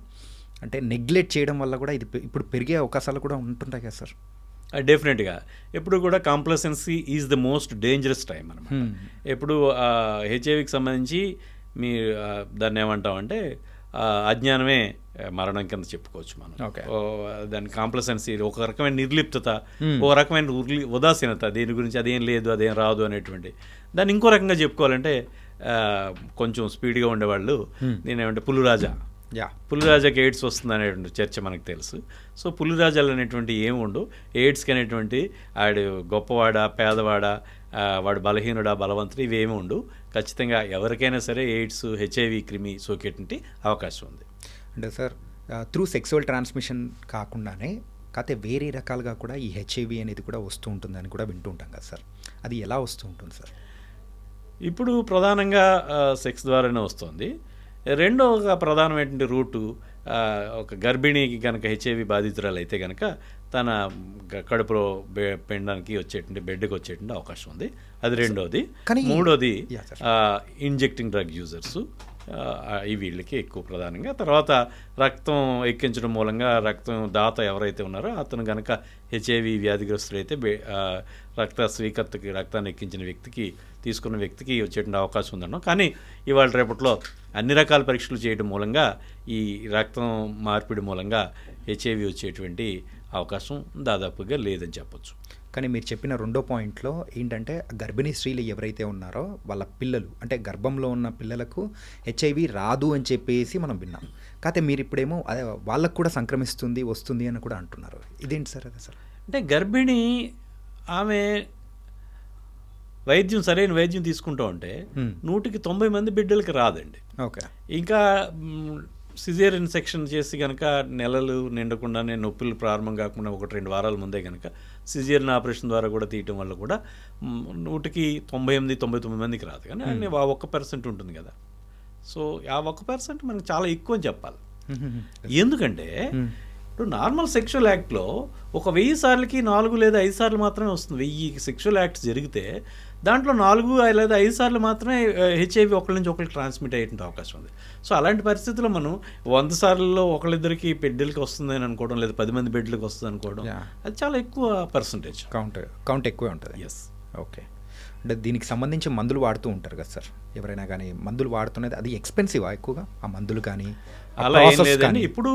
అంటే నెగ్లెక్ట్ చేయడం వల్ల కూడా ఇది ఇప్పుడు పెరిగే అవకాశాలు కూడా ఉంటుంటాయి కదా సార్? డెఫినెట్గా. ఎప్పుడు కూడా complacency is the most dangerous time అనమాట. ఎప్పుడు హెచ్ఐవికి సంబంధించి దాన్ని ఏమంటామంటే అజ్ఞానమే మరణం కింద చెప్పుకోవచ్చు మనం. దాని కాంప్లసెన్సీ, ఒక రకమైన నిర్లిప్తత, ఒక రకమైన ఉదాసీనత, దీని గురించి అదేం లేదు, అదేం రాదు అనేటువంటి దాన్ని ఇంకో రకంగా చెప్పుకోవాలంటే కొంచెం స్పీడ్గా ఉండేవాళ్ళు నేనేమంటే పులిరాజాకి ఎయిడ్స్ వస్తుంది అనేటువంటి చర్చ మనకు తెలుసు. సో పులిరాజాలు అనేటువంటి ఏమి ఉండు, ఎయిడ్స్కి అనేటువంటి ఆడు గొప్పవాడా పేదవాడా, వాడు బలహీనుడా బలవంతుడు ఇవేమి ఉండు, ఖచ్చితంగా ఎవరికైనా సరే ఎయిడ్స్ హెచ్ఐవి క్రిమి సోకేటువంటి అవకాశం ఉంది. అంటే సార్ త్రూ సెక్సువల్ ట్రాన్స్మిషన్ కాకుండానే కాకపోతే వేరే రకాలుగా కూడా ఈ హెచ్ఐవి అనేది కూడా వస్తూ ఉంటుందని కూడా వింటూ ఉంటాం కదా సార్, అది ఎలా వస్తూ ఉంటుంది సార్? ఇప్పుడు ప్రధానంగా సెక్స్ ద్వారానే వస్తుంది. రెండో ఒక ప్రధానమైనటువంటి రూటు, ఒక గర్భిణీకి కనుక హెచ్ఐవి బాధితురాలు అయితే కనుక తన కడుపులో పెండానికి వచ్చేటువంటి బెడ్కి వచ్చేటువంటి అవకాశం ఉంది. అది రెండోది. మూడోది ఇంజెక్టింగ్ డ్రగ్ యూజర్స్, ఈ వీళ్ళకి ఎక్కువ ప్రధానంగా. తర్వాత రక్తం ఎక్కించడం మూలంగా రక్తం దాత ఎవరైతే ఉన్నారో అతను కనుక హెచ్ఐవి వ్యాధిగ్రస్తులైతే రక్తాన్ని ఎక్కించిన వ్యక్తికి, తీసుకున్న వ్యక్తికి వచ్చేటువంటి అవకాశం ఉందన్నాం. కానీ ఇవాళ రేపట్లో అన్ని రకాల పరీక్షలు చేయడం మూలంగా ఈ రక్తం మార్పిడి మూలంగా హెచ్ఐవి వచ్చేటువంటి అవకాశం దాదాపుగా లేదని చెప్పొచ్చు. కానీ మీరు చెప్పిన రెండో పాయింట్లో ఏంటంటే గర్భిణీ స్త్రీలు ఎవరైతే ఉన్నారో వాళ్ళ పిల్లలు, అంటే గర్భంలో ఉన్న పిల్లలకు హెచ్ఐవి రాదు అని చెప్పేసి మనం విన్నాం. కాకపోతే మీరు ఇప్పుడేమో అదే వాళ్ళకు కూడా సంక్రమిస్తుంది వస్తుంది అని కూడా అంటున్నారు. ఇదేంటి సార్? అదే సార్, అంటే గర్భిణీ ఆమె సరైన వైద్యం తీసుకుంటూ ఉంటే 100కి 90 మంది బిడ్డలకి రాదండి. ఓకే. ఇంకా సిజేరియన్ సెక్షన్ చేసి కనుక నెలలు నిండకుండానే నొప్పులు ప్రారంభం కాకుండా 1-2 వారాల ముందే కనుక సిజేరియన్ ఆపరేషన్ ద్వారా కూడా తీయటం వల్ల కూడా 100కి 98-99 మందికి రాదు. కానీ ఆ 1% ఉంటుంది కదా. సో ఆ 1% మనకు చాలా ఎక్కువ అని చెప్పాలి. ఎందుకంటే ఇప్పుడు నార్మల్ సెక్షువల్ యాక్ట్లో ఒక 1000 సార్లకి 4 లేదా 5 సార్లు మాత్రమే వస్తుంది. 1000 సెక్షువల్ యాక్ట్స్ జరిగితే దాంట్లో 4 లేదా 5 సార్లు మాత్రమే హెచ్ఐవి ఒకరి నుంచి ఒకరికి ట్రాన్స్మిట్ అయ్యేటువంటి అవకాశం ఉంది. సో అలాంటి పరిస్థితుల్లో మనం 100 సార్లలో ఒకళ్ళిద్దరికి బిడ్డలకి వస్తుంది అని అనుకోవడం, లేదా 10 మంది బిడ్డలకి వస్తుంది అనుకోవడం, అది చాలా ఎక్కువ పర్సంటేజ్. కౌంట్ ఎక్కువే ఉంటుంది. ఎస్. ఓకే. అంటే దీనికి సంబంధించి మందులు వాడుతూ ఉంటారు కదా సార్ ఎవరైనా, కానీ మందులు వాడుతున్నది అది ఎక్స్పెన్సివా ఎక్కువగా ఆ మందులు కానీ? అలా ఏం లేదండి. ఇప్పుడు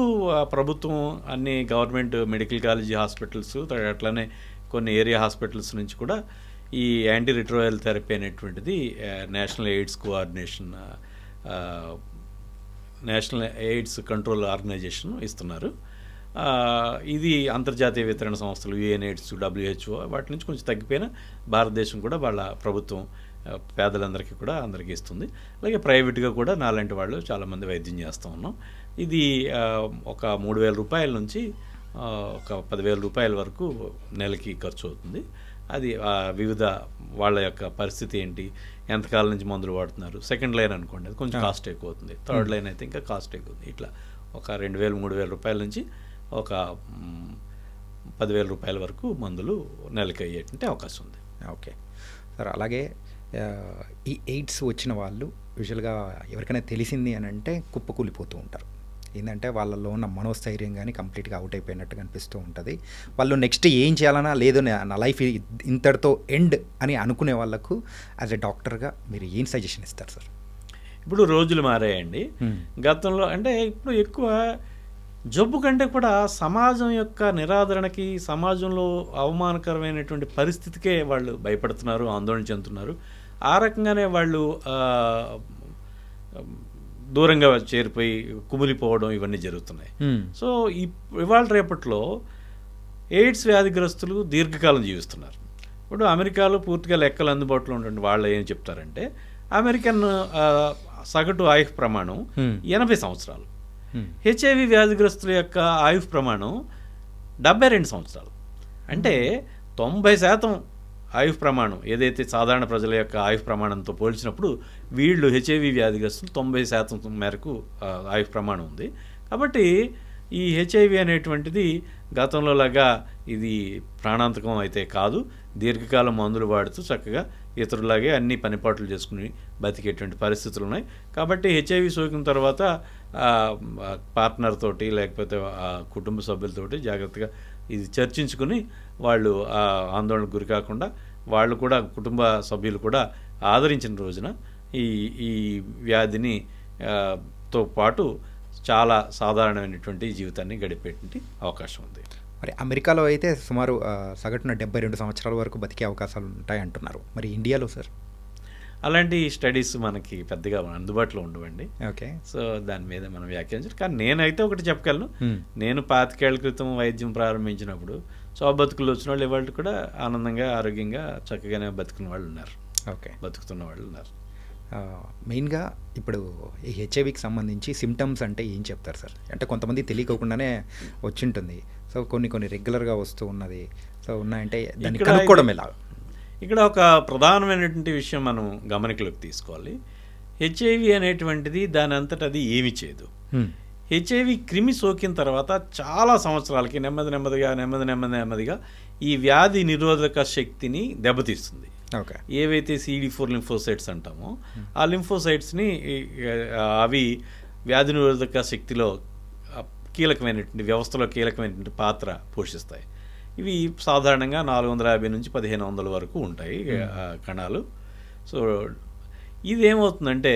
ప్రభుత్వం అన్ని గవర్నమెంట్ మెడికల్ కాలేజీ హాస్పిటల్స్, అట్లానే కొన్ని ఏరియా హాస్పిటల్స్ నుంచి కూడా ఈ యాంటీ రిట్రోవైరల్ థెరపీ అనేటువంటిది national AIDS coordination, national AIDS control organisation ఇస్తున్నారు. ఇది అంతర్జాతీయ వితరణ సంస్థలు యుఎన్ఎయిడ్స్, WHO వాటి నుంచి కొంచెం తగ్గిపోయినా భారతదేశం కూడా వాళ్ళ ప్రభుత్వం పేదలందరికీ కూడా అందరికీ ఇస్తుంది. అలాగే ప్రైవేట్గా కూడా నాలాంటి వాళ్ళు చాలామంది వైద్యం చేస్తూ ఉన్నాం. ఇది ఒక 3,000 రూపాయల నుంచి ఒక 10,000 రూపాయల వరకు నెలకి ఖర్చు అవుతుంది. అది వివిధ వాళ్ళ యొక్క పరిస్థితి ఏంటి, ఎంతకాలం నుంచి మందులు వాడుతున్నారు. సెకండ్ లైన్ అనుకోండి, అది కొంచెం కాస్ట్ ఎక్కువ అవుతుంది. థర్డ్ లైన్ అయితే ఇంకా కాస్ట్ ఎక్కువ అవుతుంది. ఇట్లా ఒక 2,000-3,000 రూపాయల నుంచి ఒక 10,000 రూపాయల వరకు మందులు నెలకి అయ్యేటువంటి అవకాశం ఉంది. Okay sir. అలాగే ఈ ఎయిడ్స్ వచ్చిన వాళ్ళు యూజువల్గా ఎవరికైనా తెలిసింది అని అంటే కుప్పకూలిపోతూ ఉంటారు. ఏంటంటే వాళ్ళలో ఉన్న మనోస్థైర్యం కానీ కంప్లీట్గా అవుట్ అయిపోయినట్టుగా అనిపిస్తూ ఉంటుంది. వాళ్ళు నెక్స్ట్ ఏం చేయాలన్నా లేదు నా లైఫ్ ఇంతటితో ఎండ్ అని అనుకునే వాళ్ళకు యాజ్ ఎ డాక్టర్గా మీరు ఏం సజెషన్ ఇస్తారు సార్? ఇప్పుడు రోజులు మారాయండి. గతంలో అంటే ఇప్పుడు ఎక్కువ జబ్బు కంటే కూడా సమాజం యొక్క నిరాదరణకి, సమాజంలో అవమానకరమైనటువంటి పరిస్థితికే వాళ్ళు భయపడుతున్నారు, ఆందోళన చెందుతున్నారు. ఆ రకంగానే వాళ్ళు దూరంగా చేరిపోయి కుమిలిపోవడం ఇవన్నీ జరుగుతున్నాయి. సో ఇవాళ రేపట్లో ఎయిడ్స్ వ్యాధిగ్రస్తులు దీర్ఘకాలం జీవిస్తున్నారు. ఇప్పుడు అమెరికాలో పూర్తిగా లెక్కలు అందుబాటులో ఉండండి. వాళ్ళు ఏం చెప్తారంటే అమెరికన్ సగటు ఆయుష్ ప్రమాణం 80 సంవత్సరాలు. హెచ్ఐవి వ్యాధిగ్రస్తుల యొక్క ఆయుష్ ప్రమాణం 72 సంవత్సరాలు. అంటే 90% ఆయుష్ ప్రమాణం ఏదైతే సాధారణ ప్రజల యొక్క ఆయుష్ ప్రమాణంతో పోల్చినప్పుడు వీళ్ళు హెచ్ఐవి వ్యాధిగ్రస్తులు 90% మేరకు ఆయుష్ ప్రమాణం ఉంది. కాబట్టి ఈ హెచ్ఐవి అనేటువంటిది గతంలో లాగా ఇది ప్రాణాంతకం అయితే కాదు. దీర్ఘకాలం మందులు వాడుతూ చక్కగా ఇతరులాగే అన్ని పనిపాట్లు చేసుకుని బతికేటువంటి పరిస్థితులు ఉన్నాయి. కాబట్టి హెచ్ఐవి సోకిన తర్వాత పార్ట్నర్ తోటి లేకపోతే కుటుంబ సభ్యులతోటి జాగ్రత్తగా ఇది చర్చించుకుని వాళ్ళు ఆందోళనకు గురి కాకుండా వాళ్ళు కూడా కుటుంబ సభ్యులు కూడా ఆదరించిన రోజున ఈ వ్యాధిని తో పాటు చాలా సాధారణమైనటువంటి జీవితాన్ని గడిపేటువంటి అవకాశం ఉంది. మరి అమెరికాలో అయితే సుమారు సగటున 72 సంవత్సరాల వరకు బతికే అవకాశాలు ఉంటాయి అంటున్నారు. మరి ఇండియాలో సార్? అలాంటి స్టడీస్ మనకి పెద్దగా అందుబాటులో ఉండవండి. ఓకే. సో దాని మీద మనం వ్యాఖ్యానించాలి. కానీ నేనైతే ఒకటి చెప్పగలను. నేను 25 ఏళ్ల క్రితం వైద్యం ప్రారంభించినప్పుడు బతుకులు వచ్చిన వాళ్ళు ఇవాళ కూడా ఆనందంగా, ఆరోగ్యంగా, చక్కగానే బతుకున్న వాళ్ళు ఉన్నారు. ఓకే. బతుకుతున్న వాళ్ళు ఉన్నారు. మెయిన్గా ఇప్పుడు ఈ హెచ్ఐవికి సంబంధించి సిమ్టమ్స్ అంటే ఏం చెప్తారు సార్? అంటే కొంతమంది తెలియకోకుండానే వచ్చింటుంది. సో కొన్ని రెగ్యులర్గా వస్తూ ఉన్నది. సో ఉన్నాయంటే దాన్ని కనుక్కోవడం ఎలా? ఇక్కడ ఒక ప్రధానమైనటువంటి విషయం మనం గమనికలోకి తీసుకోవాలి. హెచ్ఐవి అనేటువంటిది దాని అంతటా అది ఏమి చేయదు. హెచ్ఐవి క్రిమి సోకిన తర్వాత చాలా సంవత్సరాలకి నెమ్మదిగా ఈ వ్యాధి నిరోధక శక్తిని దెబ్బతీస్తుంది. ఓకే. ఏవైతే CD4 లింఫోసైట్స్ అంటామో ఆ లింఫోసైట్స్ని అవి వ్యాధి నిరోధక శక్తిలో కీలకమైనటువంటి వ్యవస్థలో కీలకమైనటువంటి పాత్ర పోషిస్తాయి. ఇవి సాధారణంగా 450 నుంచి 1500 వరకు ఉంటాయి కణాలు. సో ఇదేమవుతుందంటే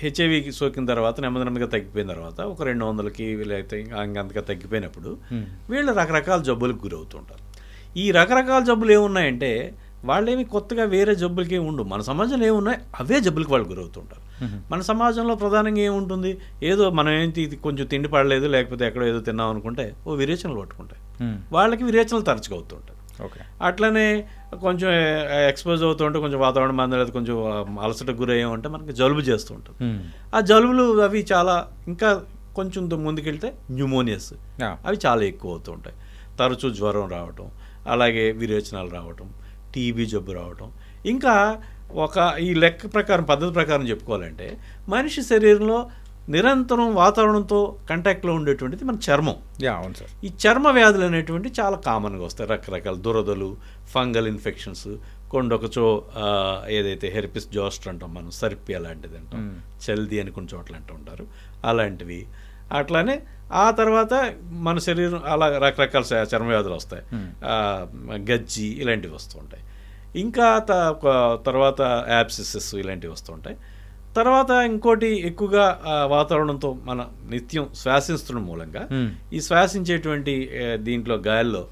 హెచ్ఐవికి సోకిన తర్వాత నెమ్మదిగా తగ్గిపోయిన తర్వాత ఒక 200కి లేకపోతే అంతగా తగ్గిపోయినప్పుడు వీళ్ళు రకరకాల జబ్బులకు గురవుతుంటారు. ఈ రకరకాల జబ్బులు ఏమున్నాయంటే వాళ్ళేమి కొత్తగా వేరే జబ్బులకి ఉండవు. మన సమాజంలో ఏమున్నాయి అవే జబ్బులకు వాళ్ళు గురవుతుంటారు. మన సమాజంలో ప్రధానంగా ఏముంటుంది, ఏదో మనం ఏంటి ఇది కొంచెం తిండి పడలేదు లేకపోతే ఎక్కడో ఏదో తిన్నాం అనుకుంటే విరేచనలు పట్టుకుంటాయి. వాళ్ళకి విరేచనలు తరచుగా అవుతుంటాయి. అట్లనే కొంచెం ఎక్స్పోజ్ అవుతుంటే కొంచెం వాతావరణం మందలేదు కొంచెం అలసటకు గురయ్యామంటే మనకి జలుబు చేస్తూ ఉంటుంది. ఆ జలుబులు అవి చాలా ఇంకా కొంచెం ముందుకెళ్తే న్యూమోనియస్ అవి చాలా ఎక్కువ అవుతూ ఉంటాయి. తరచూ జ్వరం రావటం, అలాగే విరేచనాలు రావటం, టీబీ జబ్బు రావటం. ఇంకా ఈ లెక్క ప్రకారం పద్ధతి ప్రకారం చెప్పుకోవాలంటే మనిషి శరీరంలో నిరంతరం వాతావరణంతో కాంటాక్ట్లో ఉండేటువంటిది మన చర్మం. అవును సార్. ఈ చర్మ వ్యాధులు అనేటువంటి చాలా కామన్గా వస్తాయి. రకరకాల దురదలు, ఫంగల్ ఇన్ఫెక్షన్స్, కొండొకచో ఏదైతే హెర్పిస్ జోస్టర్ అంటాం మనం, సర్పి అలాంటిది అంటాం, చల్ది అని కొన్ని చోట్ల అంటూ ఉంటారు అలాంటివి. అట్లానే ఆ తర్వాత మన శరీరం అలా రకరకాల చర్మ వ్యాధులు వస్తాయి, గజ్జి ఇలాంటివి వస్తూ ఉంటాయి. ఇంకా తర్వాత యాబ్సిసెస్ ఇలాంటివి వస్తూ ఉంటాయి. తర్వాత ఇంకోటి ఎక్కువగా వాతావరణంతో మన నిత్యం శ్వాసించడం మూలంగా ఈ శ్వాసించేటువంటి దీంట్లో గాయాల్లో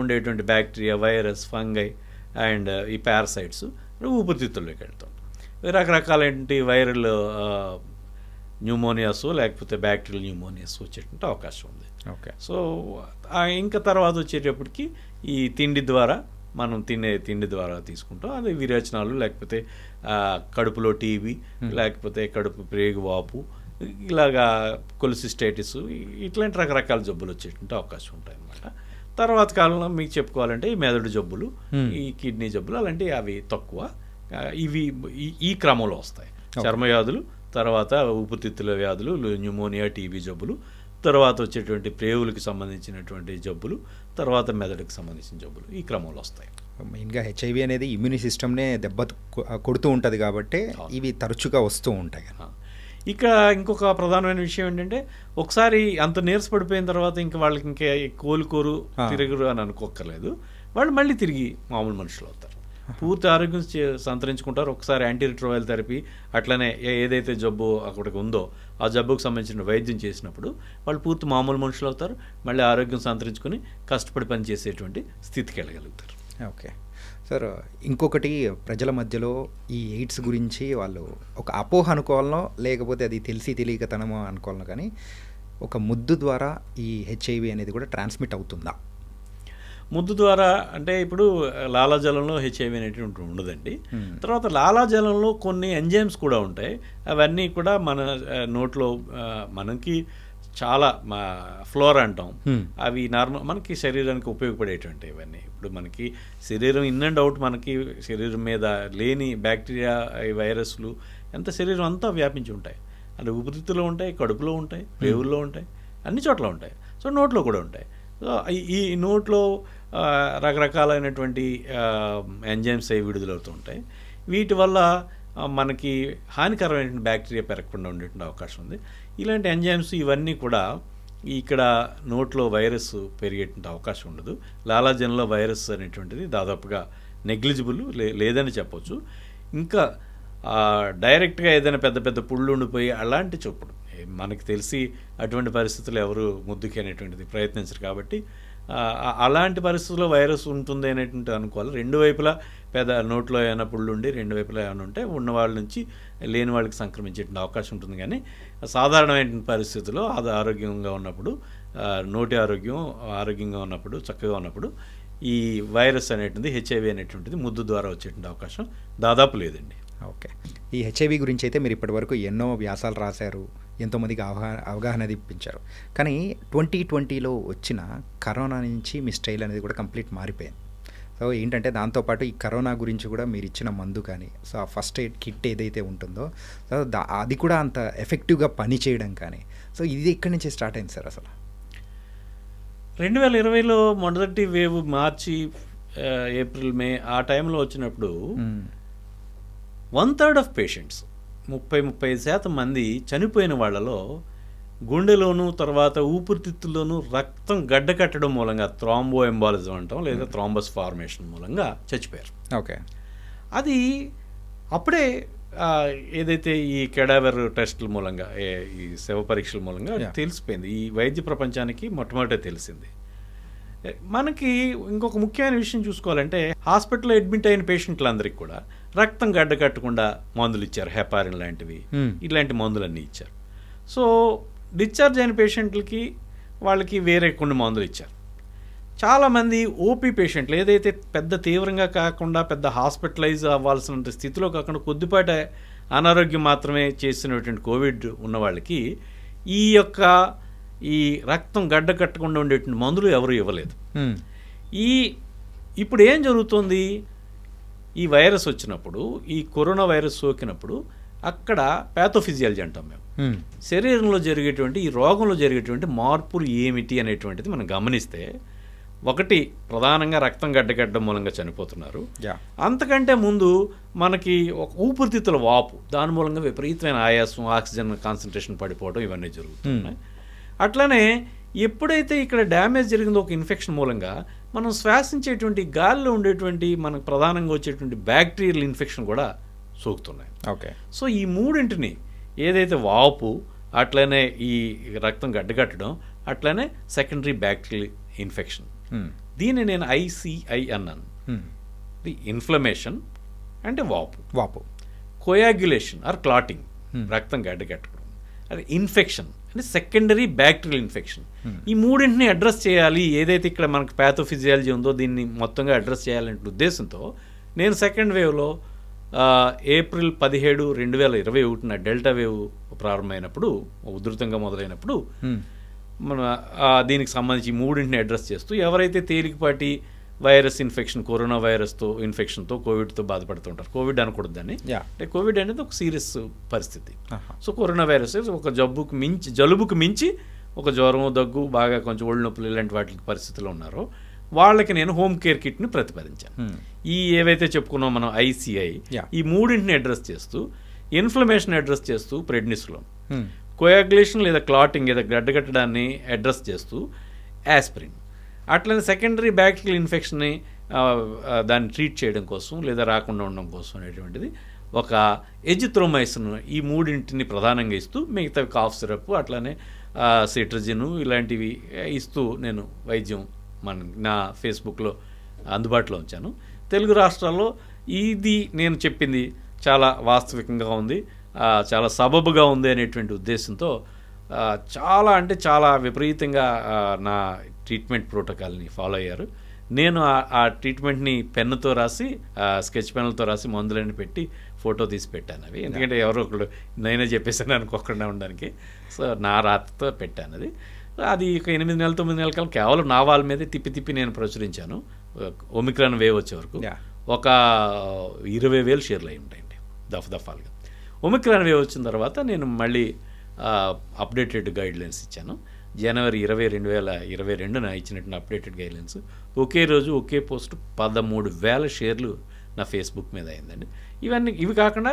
ఉండేటువంటి బ్యాక్టీరియా, వైరస్, ఫంగై అండ్ ఈ పారాసైట్స్ ఊపిరితిత్తుల్లోకి వెళ్తాం. రకరకాలైనటువంటి వైరల్ న్యూమోనియాస్ లేకపోతే బ్యాక్టీరియల్ న్యూమోనియాస్ వచ్చేటువంటి అవకాశం ఉంది. ఓకే. సో ఇంకా తర్వాత వచ్చేటప్పటికి ఈ తిండి ద్వారా మనం తిండి ద్వారా తీసుకుంటాం. అది విరేచనాలు, లేకపోతే కడుపులో టీబీ, లేకపోతే కడుపు ప్రేగు వాపు, ఇలాగా కొలిసిస్టైటిస్, ఇట్లాంటి రకరకాల జబ్బులు వచ్చేటువంటి అవకాశం ఉంటాయి అన్నమాట. తర్వాత కాలంలో మీకు చెప్పుకోవాలంటే ఈ మెదడు జబ్బులు, ఈ కిడ్నీ జబ్బులు అలాంటివి అవి తక్కువ. ఇవి ఈ క్రమంలో వస్తాయి. చర్మవ్యాధులు, తర్వాత ఊపిరితిత్తుల వ్యాధులు, న్యూమోనియా, టీబీ జబ్బులు, తర్వాత వచ్చేటువంటి ప్రేవులకు సంబంధించినటువంటి జబ్బులు, తర్వాత మెదడుకు సంబంధించిన జబ్బులు ఈ క్రమంలో వస్తాయి. మెయిన్గా హెచ్ఐవి అనేది ఇమ్యూని సిస్టమ్నే కొడుతూ ఉంటుంది కాబట్టి ఇవి తరచుగా వస్తూ ఉంటాయి. ఇక ఇంకొక ప్రధానమైన విషయం ఏంటంటే, ఒకసారి అంత నీరసపడిపోయిన తర్వాత ఇంకా వాళ్ళకి ఇంకా కోలుకోరు, తిరగరు అని అనుకోక్కర్లేదు. వాళ్ళు మళ్ళీ తిరిగి మామూలు మనుషులు అవుతారు, పూర్తి ఆరోగ్యం సంతరించుకుంటారు. ఒకసారి యాంటీరిట్రోవైరల్ థెరపీ అట్లనే ఏదైతే జబ్బు అక్కడికి ఉందో ఆ జబ్బుకు సంబంధించిన వైద్యం చేసినప్పుడు వాళ్ళు పూర్తి మామూలు మనుషులు అవుతారు, మళ్ళీ ఆరోగ్యం సంతరించుకొని కష్టపడి పనిచేసేటువంటి స్థితికి వెళ్ళగలుగుతారు. ఓకే సార్, ఇంకొకటి ప్రజల మధ్యలో ఈ ఎయిడ్స్ గురించి వాళ్ళు ఒక అపోహ అనుకోవాలనో లేకపోతే అది తెలిసి తెలియకతనమో అనుకోవాలనో, కానీ ఒక ముద్దు ద్వారా ఈ హెచ్ఐవి అనేది కూడా ట్రాన్స్మిట్ అవుతుందా? ముద్దు ద్వారా అంటే ఇప్పుడు లాలాజలంలో హెచ్ఐవి అనేటువంటి ఉండదండి. తర్వాత లాలాజలంలో కొన్ని ఎంజైమ్స్ కూడా ఉంటాయి. అవన్నీ కూడా మన నోట్లో మనకి చాలా ఫ్లోరా అంటాం, అవి నార్మల్ మనకి శరీరానికి ఉపయోగపడేటువంటి ఇవన్నీ. ఇప్పుడు మనకి శరీరం ఇన్ అండ్ అవుట్, మనకి శరీరం మీద లేని బ్యాక్టీరియా, వైరస్లు ఎంత శరీరం అంతా వ్యాపించి ఉంటాయి. అంటే ఊపిరితిత్తులో ఉంటాయి, కడుపులో ఉంటాయి, పేవుల్లో ఉంటాయి, అన్ని చోట్ల ఉంటాయి. సో నోట్లో కూడా ఉంటాయి. సో ఈ నోట్లో రకరకాలైనటువంటి ఎంజైమ్స్ అవి విడుదలవుతూ ఉంటాయి. వీటి వల్ల మనకి హానికరమైన బ్యాక్టీరియా పెరగకుండా ఉండేటువంటి అవకాశం ఉంది. ఇలాంటి ఎంజైమ్స్ ఇవన్నీ కూడా ఇక్కడ నోట్లో వైరస్ పెరిగేటువంటి అవకాశం ఉండదు. లాలాజలంలో వైరస్ అనేటువంటిది దాదాపుగా నెగ్లిజిబుల్ లేదని చెప్పొచ్చు. ఇంకా డైరెక్ట్గా ఏదైనా పెద్ద పెద్ద పుళ్ళు ఉండిపోయి అలాంటి చొప్పుడు మనకి తెలిసి అటువంటి పరిస్థితులు ఎవరు ముద్దుకి అనేటువంటిది ప్రయత్నించరు. కాబట్టి అలాంటి పరిస్థితుల్లో వైరస్ ఉంటుంది అనేటువంటి అనుకోవాలి. రెండు వైపులా పెద్ద నోట్లో ఏమైనా పుళ్ళు ఉండి రెండు వైపులా ఏమైనా ఉంటే ఉన్న వాళ్ళ నుంచి లేని వాళ్ళకి సంక్రమించేటువంటి అవకాశం ఉంటుంది. కానీ సాధారణమైన పరిస్థితుల్లో అది ఆరోగ్యంగా ఉన్నప్పుడు, నోటి ఆరోగ్యంగా ఉన్నప్పుడు, చక్కగా ఉన్నప్పుడు ఈ వైరస్ అనేటువంటిది, హెచ్ఐవి అనేటువంటిది ముద్దు ద్వారా వచ్చేటువంటి అవకాశం దాదాపు లేదండి. ఓకే. ఈ హెచ్ఐవి గురించి అయితే మీరు ఇప్పటివరకు ఎన్నో వ్యాసాలు రాశారు, ఎంతోమందికి అవగాహన ఇప్పించారు. కానీ 2020లో వచ్చిన కరోనా నుంచి మీ స్టైల్ అనేది కూడా కంప్లీట్ మారిపోయింది. సో ఏంటంటే దాంతోపాటు ఈ కరోనా గురించి కూడా మీరు ఇచ్చిన మందు కానీ, సో ఆ ఫస్ట్ ఎయిడ్ కిట్ ఏదైతే ఉంటుందో సో అది కూడా అంత ఎఫెక్టివ్గా పని చేయడం కానీ, సో ఇది ఇక్కడి నుంచి స్టార్ట్ అయింది సార్. అసలు 2020లో మొదటి వేవ్ మార్చి, ఏప్రిల్, మే ఆ టైంలో వచ్చినప్పుడు 1/3 ఆఫ్ పేషెంట్స్ 35% మంది చనిపోయిన వాళ్ళలో గుండెలోను తర్వాత ఊపిరితిత్తుల్లోనూ రక్తం గడ్డకట్టడం మూలంగా థ్రాంబో ఎంబాలిజం అంటాం, లేదా థ్రాంబస్ ఫార్మేషన్ మూలంగా చచ్చిపోయారు. ఓకే. అది అప్పుడే ఏదైతే ఈ కెడావర్ టెస్టుల మూలంగా, ఈ శవ పరీక్షల మూలంగా తెలిసిపోయింది. ఈ వైద్య ప్రపంచానికి మొట్టమొదట తెలిసింది. మనకి ఇంకొక ముఖ్యమైన విషయం చూసుకోవాలంటే, హాస్పిటల్లో అడ్మిట్ అయిన పేషెంట్లందరికీ కూడా రక్తం గడ్డ కట్టకుండా మందులు ఇచ్చారు, హెపారిన్ లాంటివి, ఇలాంటి మందులన్నీ ఇచ్చారు. సో డిశ్చార్జ్ అయిన పేషెంట్లకి వాళ్ళకి వేరే కొన్ని మందులు ఇచ్చారు. చాలామంది ఓపీ పేషెంట్లు ఏదైతే పెద్ద తీవ్రంగా కాకుండా పెద్ద హాస్పిటలైజ్ అవ్వాల్సినంత స్థితిలో కాకుండా కొద్దిపాటి అనారోగ్యం మాత్రమే చేసినటువంటి కోవిడ్ ఉన్న వాళ్ళకి ఈ రక్తం గడ్డ కట్టకుండా ఉండేటువంటి మందులు ఎవరు ఇవ్వలేదు. ఇప్పుడు ఏం జరుగుతుంది, ఈ వైరస్ వచ్చినప్పుడు, ఈ కరోనా వైరస్ సోకినప్పుడు అక్కడ ప్యాథోఫిజియాలజీ అంటాం మేము, శరీరంలో జరిగేటువంటి ఈ రోగంలో జరిగేటువంటి మార్పులు ఏమిటి అనేటువంటిది మనం గమనిస్తే, ఒకటి ప్రధానంగా రక్తం గడ్డగడ్డం మూలంగా చనిపోతున్నారు. అంతకంటే ముందు మనకి ఒక ఊపిరితిత్తుల వాపు, దాని మూలంగా విపరీతమైన ఆయాసం, ఆక్సిజన్ కాన్సన్ట్రేషన్ పడిపోవడం ఇవన్నీ జరుగుతున్నాయి. అట్లనే ఎప్పుడైతే ఇక్కడ డ్యామేజ్ జరిగిందో ఒక ఇన్ఫెక్షన్ మూలంగా మనం శ్వాసించేటువంటి గాలిలో ఉండేటువంటి మనకు ప్రధానంగా వచ్చేటువంటి బ్యాక్టీరియల్ ఇన్ఫెక్షన్ కూడా సోకుతున్నాయి. ఓకే. సో ఈ మూడింటిని, ఏదైతే వాపు, అట్లనే ఈ రక్తం గడ్డగట్టడం, అట్లనే సెకండరీ బ్యాక్టీరియల్ ఇన్ఫెక్షన్, దీన్ని నేను ICI అన్నాను. ది ఇన్ఫ్లమేషన్ అంటే వాపు, వాపు, కోయాగ్యులేషన్ ఆర్ క్లాటింగ్, రక్తం గడ్డగట్టడం, అది ఇన్ఫెక్షన్ అంటే సెకండరీ బ్యాక్టీరియల్ ఇన్ఫెక్షన్. ఈ మూడింటిని అడ్రస్ చేయాలి, ఏదైతే ఇక్కడ మనకు ప్యాథోఫిజియాలజీ ఉందో దీన్ని మొత్తంగా అడ్రస్ చేయాలనే ఉద్దేశంతో నేను సెకండ్ వేవ్లో ఏప్రిల్ 17, 2021 డెల్టా వేవ్ ప్రారంభమైనప్పుడు, ఉధృతంగా మొదలైనప్పుడు మన దీనికి సంబంధించి మూడింటిని అడ్రస్ చేస్తూ ఎవరైతే తేలికపాటి వైరస్ ఇన్ఫెక్షన్, కరోనా వైరస్తో ఇన్ఫెక్షన్తో, కోవిడ్తో బాధపడుతుంటారు. కోవిడ్ అనకూడదు దాన్ని, అంటే కోవిడ్ అనేది ఒక సీరియస్ పరిస్థితి. సో కరోనా వైరస్ ఒక జలుబుకు మించి ఒక జ్వరం, దగ్గు, బాగా కొంచెం ఒళ్ళు నొప్పులు ఇలాంటి వాటికి పరిస్థితుల్లో ఉన్నారో వాళ్ళకి నేను హోమ్ కేర్ కిట్ని ప్రతిపాదించాను. ఈ ఏవైతే చెప్పుకున్నాం మనం ఐసిఐ, ఈ మూడింటిని అడ్రస్ చేస్తూ, ఇన్ఫ్లమేషన్ అడ్రస్ చేస్తూ ప్రెడ్నిసోలోన్, కోయాగులేషన్ లేదా క్లాటింగ్ లేదా గడ్డగట్టడాన్ని అడ్రస్ చేస్తూ యాస్పిరిన్, అట్లనే సెకండరీ బ్యాక్టీరియల్ ఇన్ఫెక్షన్ని దాన్ని ట్రీట్ చేయడం కోసం లేదా రాకుండా ఉండడం కోసం అనేటువంటిది ఒక ఎజిథ్రోమైసిన్, ఈ మూడింటిని ప్రధానంగా ఇస్తూ మిగతా కాఫ్ సిరప్ అట్లనే సిట్రజిన్ ఇలాంటివి ఇస్తూ నేను వైద్యం నా ఫేస్బుక్లో అందుబాటులో ఉంచాను. తెలుగు రాష్ట్రాల్లో ఇది నేను చెప్పింది చాలా వాస్తవికంగా ఉంది, చాలా సబబుగా ఉంది అనేటువంటి ఉద్దేశంతో చాలా అంటే చాలా విపరీతంగా నా ట్రీట్మెంట్ ప్రోటోకాల్ని ఫాలో అయ్యారు. నేను ఆ ట్రీట్మెంట్ని పెన్నుతో రాసి, స్కెచ్ పెన్నులతో రాసి మందులని పెట్టి ఫోటో తీసి పెట్టాను అవి. ఎందుకంటే ఎవరో ఒకళ్ళు నేనే చెప్పేసాను అనుకోకుండా ఉండడానికి. సో నా రాతతో పెట్టాను అది. అది ఒక 8 నెలలు 9 నెలల కాలం కేవలం నా వాళ్ళ మీదే తిప్పి నేను ప్రచురించాను. ఒమిక్రాన్ వేవ్ వచ్చే వరకు ఒక 20,000 షేర్లు అయి ఉంటాయండి దఫాలుగా. ఒమిక్రాన్ వేవ్ వచ్చిన తర్వాత నేను మళ్ళీ అప్డేటెడ్ గైడ్లైన్స్ ఇచ్చాను. జనవరి 20, 2022 ఇచ్చినట్టు అప్డేటెడ్ గైడ్లైన్స్ ఒకే రోజు ఒకే పోస్ట్ 13,000 షేర్లు నా ఫేస్బుక్ మీద అయిందండి. ఇవి కాకుండా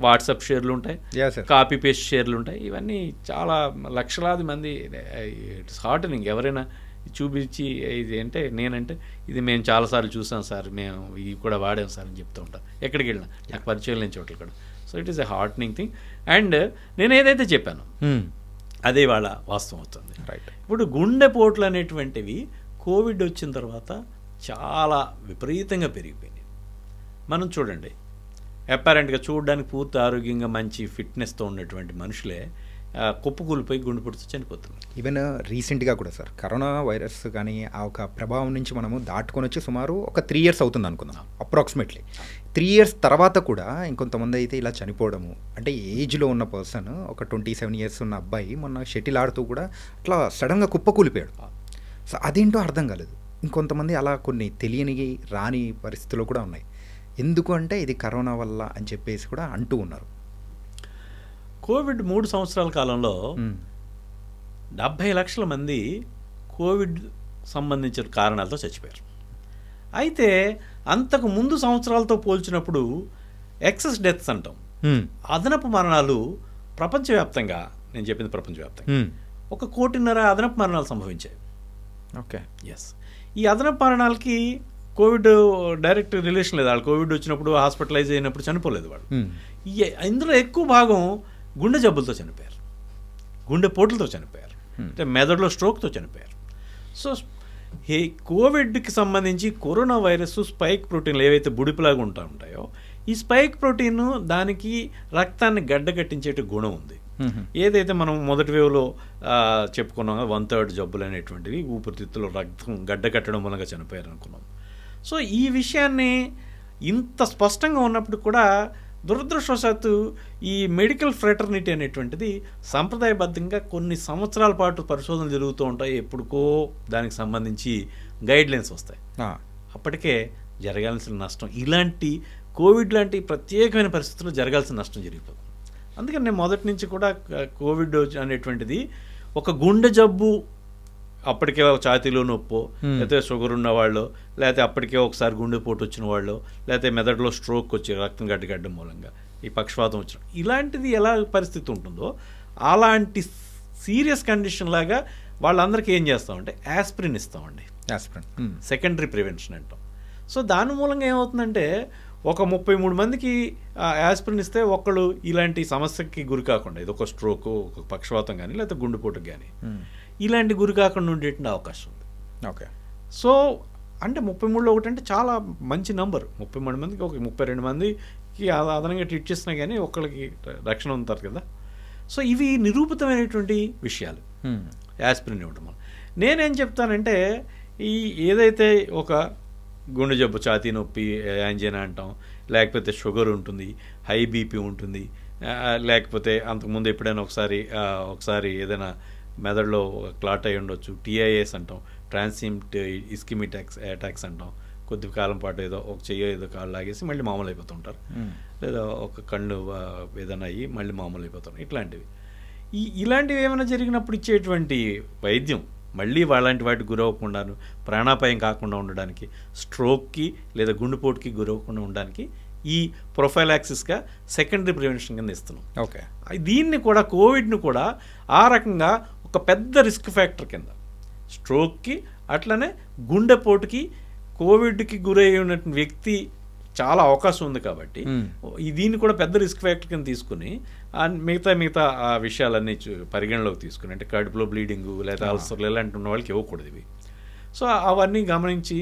వాట్సాప్ షేర్లు ఉంటాయి, కాపీ పేస్ట్ షేర్లు ఉంటాయి. ఇవన్నీ చాలా లక్షలాది మంది. It's heartening. ఎవరైనా చూపించి ఇది అంటే నేనంటే ఇది మేము చాలాసార్లు చూసాం సార్, మేము ఇవి కూడా వాడాం సార్ అని చెప్తూ ఉంటాం ఎక్కడికి వెళ్ళినా, నాకు పరిచయం లేని చోట్ల కూడా. So it is a heartening thing. And నేను ఏదైతే చెప్పాను అదే వాళ్ళ వాస్తవం అవుతుంది. రైట్. ఇప్పుడు గుండెపోట్లు అనేటువంటివి కోవిడ్ వచ్చిన తర్వాత చాలా విపరీతంగా పెరిగిపోయినాయి. మనం చూడండి, అపారెంట్గా చూడడానికి పూర్తి ఆరోగ్యంగా మంచి ఫిట్నెస్తో ఉన్నటువంటి మనుషులే కుప్పకూలిపోయి గుండెపోటుతో చనిపోతున్నారు. ఈవెన్ రీసెంట్గా కూడా సార్ కరోనా వైరస్ కానీ ఆ ఒక ప్రభావం నుంచి మనము దాటుకొని వచ్చి సుమారు ఒక 3 years అవుతుంది అనుకుందాం అప్రాక్సిమేట్లీ. 3 years తర్వాత కూడా ఇంకొంతమంది అయితే ఇలా చనిపోవడము, అంటే ఏజ్లో ఉన్న పర్సన్ ఒక 27 years ఉన్న అబ్బాయి మొన్న షటిల్ ఆడుతూ కూడా అట్లా సడన్గా కుప్పకూలిపోయాడు. సో అదేంటో అర్థం కాలేదు. ఇంకొంతమంది అలా కొన్ని తెలియని రాని పరిస్థితులు కూడా ఉన్నాయి. ఎందుకు అంటే ఇది కరోనా వల్ల అని చెప్పేసి కూడా అంటూ ఉన్నారు. కోవిడ్ 3 సంవత్సరాల కాలంలో 70 లక్షల మంది కోవిడ్ సంబంధించిన కారణాలతో చచ్చిపోయారు. అయితే అంతకు ముందు సంవత్సరాలతో పోల్చినప్పుడు ఎక్సెస్ డెత్స్ అంటాం, అదనపు మరణాలు ప్రపంచవ్యాప్తంగా, నేను చెప్పింది ప్రపంచవ్యాప్తంగా 1.5 కోటి అదనపు మరణాలు సంభవించాయి. Okay, yes. ఈ అదనపు మరణాలకి కోవిడ్ డైరెక్ట్ రిలేషన్ లేదు. వాళ్ళు కోవిడ్ వచ్చినప్పుడు హాస్పిటలైజ్ అయినప్పుడు చనిపోలేదు వాళ్ళు. ఇందులో ఎక్కువ భాగం గుండె జబ్బులతో చనిపోయారు, గుండె పోట్లతో చనిపోయారు, అంటే మెదడులో స్ట్రోక్తో చనిపోయారు. సో ఈ కోవిడ్కి సంబంధించి కరోనా వైరస్ స్పైక్ ప్రోటీన్లు ఏవైతే బుడిపిలాగా ఉంటాయో, ఈ స్పైక్ ప్రోటీన్ దానికి రక్తాన్ని గడ్డకట్టించేట గుణం ఉంది. ఏదైతే మనం మొదటి వేవ్లో చెప్పుకున్నాం 1/3 జబ్బులు అనేటువంటివి ఊపిరితిత్తులో రక్తం గడ్డకట్టడం మూలంగా చనిపోయారు అనుకున్నాం. సో ఈ విషయాన్ని ఇంత స్పష్టంగా ఉన్నప్పుడు కూడా దురదృష్టవశాత్తు ఈ మెడికల్ ఫ్రెటర్నిటీ అనేటువంటిది సంప్రదాయబద్ధంగా కొన్ని సంవత్సరాల పాటు పరిశోధనలు జరుగుతూ ఉంటాయి. ఎప్పుడుకో దానికి సంబంధించి గైడ్లైన్స్ వస్తాయి. అప్పటికే జరగాల్సిన నష్టం, ఇలాంటి కోవిడ్ లాంటి ప్రత్యేకమైన పరిస్థితుల్లో జరగాల్సిన నష్టం జరిగిపోతుంది. అందుకని నేను మొదటి నుంచి కూడా కోవిడ్ అనేటువంటిది ఒక గుండె జబ్బు, అప్పటికే ఛాతీలో నొప్పో, లేకపోతే షుగర్ ఉన్నవాళ్ళు, లేకపోతే అప్పటికే ఒకసారి గుండెపోటు వచ్చిన వాళ్ళు, లేకపోతే మెదడులో స్ట్రోక్ వచ్చి రక్తం గడ్డగడ్డం మూలంగా ఈ పక్షవాతం వచ్చిన, ఇలాంటిది ఎలా పరిస్థితి ఉంటుందో అలాంటి సీరియస్ కండిషన్ లాగా వాళ్ళందరికీ ఏం చేస్తామంటే యాస్పిరిన్ ఇస్తామండి. యాస్పిరిన్ సెకండరీ ప్రివెన్షన్ అంటాం. సో దాని మూలంగా ఏమవుతుందంటే ఒక 33 మందికి యాస్పిరిన్ ఇస్తే ఒకళ్ళు ఇలాంటి సమస్యకి గురి కాకుండా, ఇది ఒక స్ట్రోక్, ఒక పక్షవాతం కానీ లేకపోతే గుండెపోటుకు కానీ ఇలాంటి గురి కాకుండా ఉండేటువంటి అవకాశం ఉంది. ఓకే. సో అంటే 33లో ఒకటి అంటే చాలా మంచి నంబర్. 33 మందికి ఒక 32 మందికి అదనంగా ట్రీట్ చేసినా కానీ ఒకళ్ళకి రక్షణ ఉంటారు కదా. సో ఇవి నిరూపితమైనటువంటి విషయాలు యాస్పిరిన్ ఇవ్వడం వల్ల. నేనేం చెప్తానంటే ఈ ఏదైతే ఒక గుండె జబ్బు, ఛాతీ నొప్పి, యాంజినా అంటాం, లేకపోతే షుగర్ ఉంటుంది, హై బీపీ ఉంటుంది, లేకపోతే అంతకుముందు ఎప్పుడైనా ఒకసారి ఏదైనా మెదడులో క్లాట్ అయి ఉండొచ్చు, టీఐఎస్ అంటాం, ట్రాన్సియంట్ ఇస్కిమిక్ అటాక్స్ అంటాం, కొద్ది కాలం పాటు ఏదో ఒక చెయ్యో ఏదో కాళ్ళు లాగేసి మళ్ళీ మామూలు అయిపోతుంటారు, లేదా ఒక కళ్ళు ఏదైనా అయ్యి మళ్ళీ మామూలు అయిపోతారు. ఇట్లాంటివి ఇలాంటివి ఏమైనా జరిగినప్పుడు ఇచ్చేటువంటి వైద్యం మళ్ళీ అలాంటి వాటికి గురవ్వకుండాను, ప్రాణాపాయం కాకుండా ఉండడానికి, స్ట్రోక్కి లేదా గుండెపోటుకి గురవ్వకుండా ఉండడానికి ఈ ప్రొఫైలాక్సిస్గా సెకండరీ ప్రివెన్షన్ కింద ఇస్తున్నాం. ఓకే, దీన్ని కూడా కోవిడ్ను కూడా ఆ రకంగా ఒక పెద్ద రిస్క్ ఫ్యాక్టర్ కింద, స్ట్రోక్కి అట్లనే గుండెపోటుకి కోవిడ్కి గురైనటువంటి వ్యక్తి చాలా అవకాశం ఉంది కాబట్టి దీన్ని కూడా పెద్ద రిస్క్ ఫ్యాక్టర్ కింద తీసుకుని మిగతా ఆ విషయాలన్నీ పరిగణలోకి తీసుకుని, అంటే కడుపులో బ్లీడింగు లేదా అల్సర్లు ఇలాంటి ఉన్న వాళ్ళకి ఇవ్వకూడదు ఇవి. సో అవన్నీ గమనించి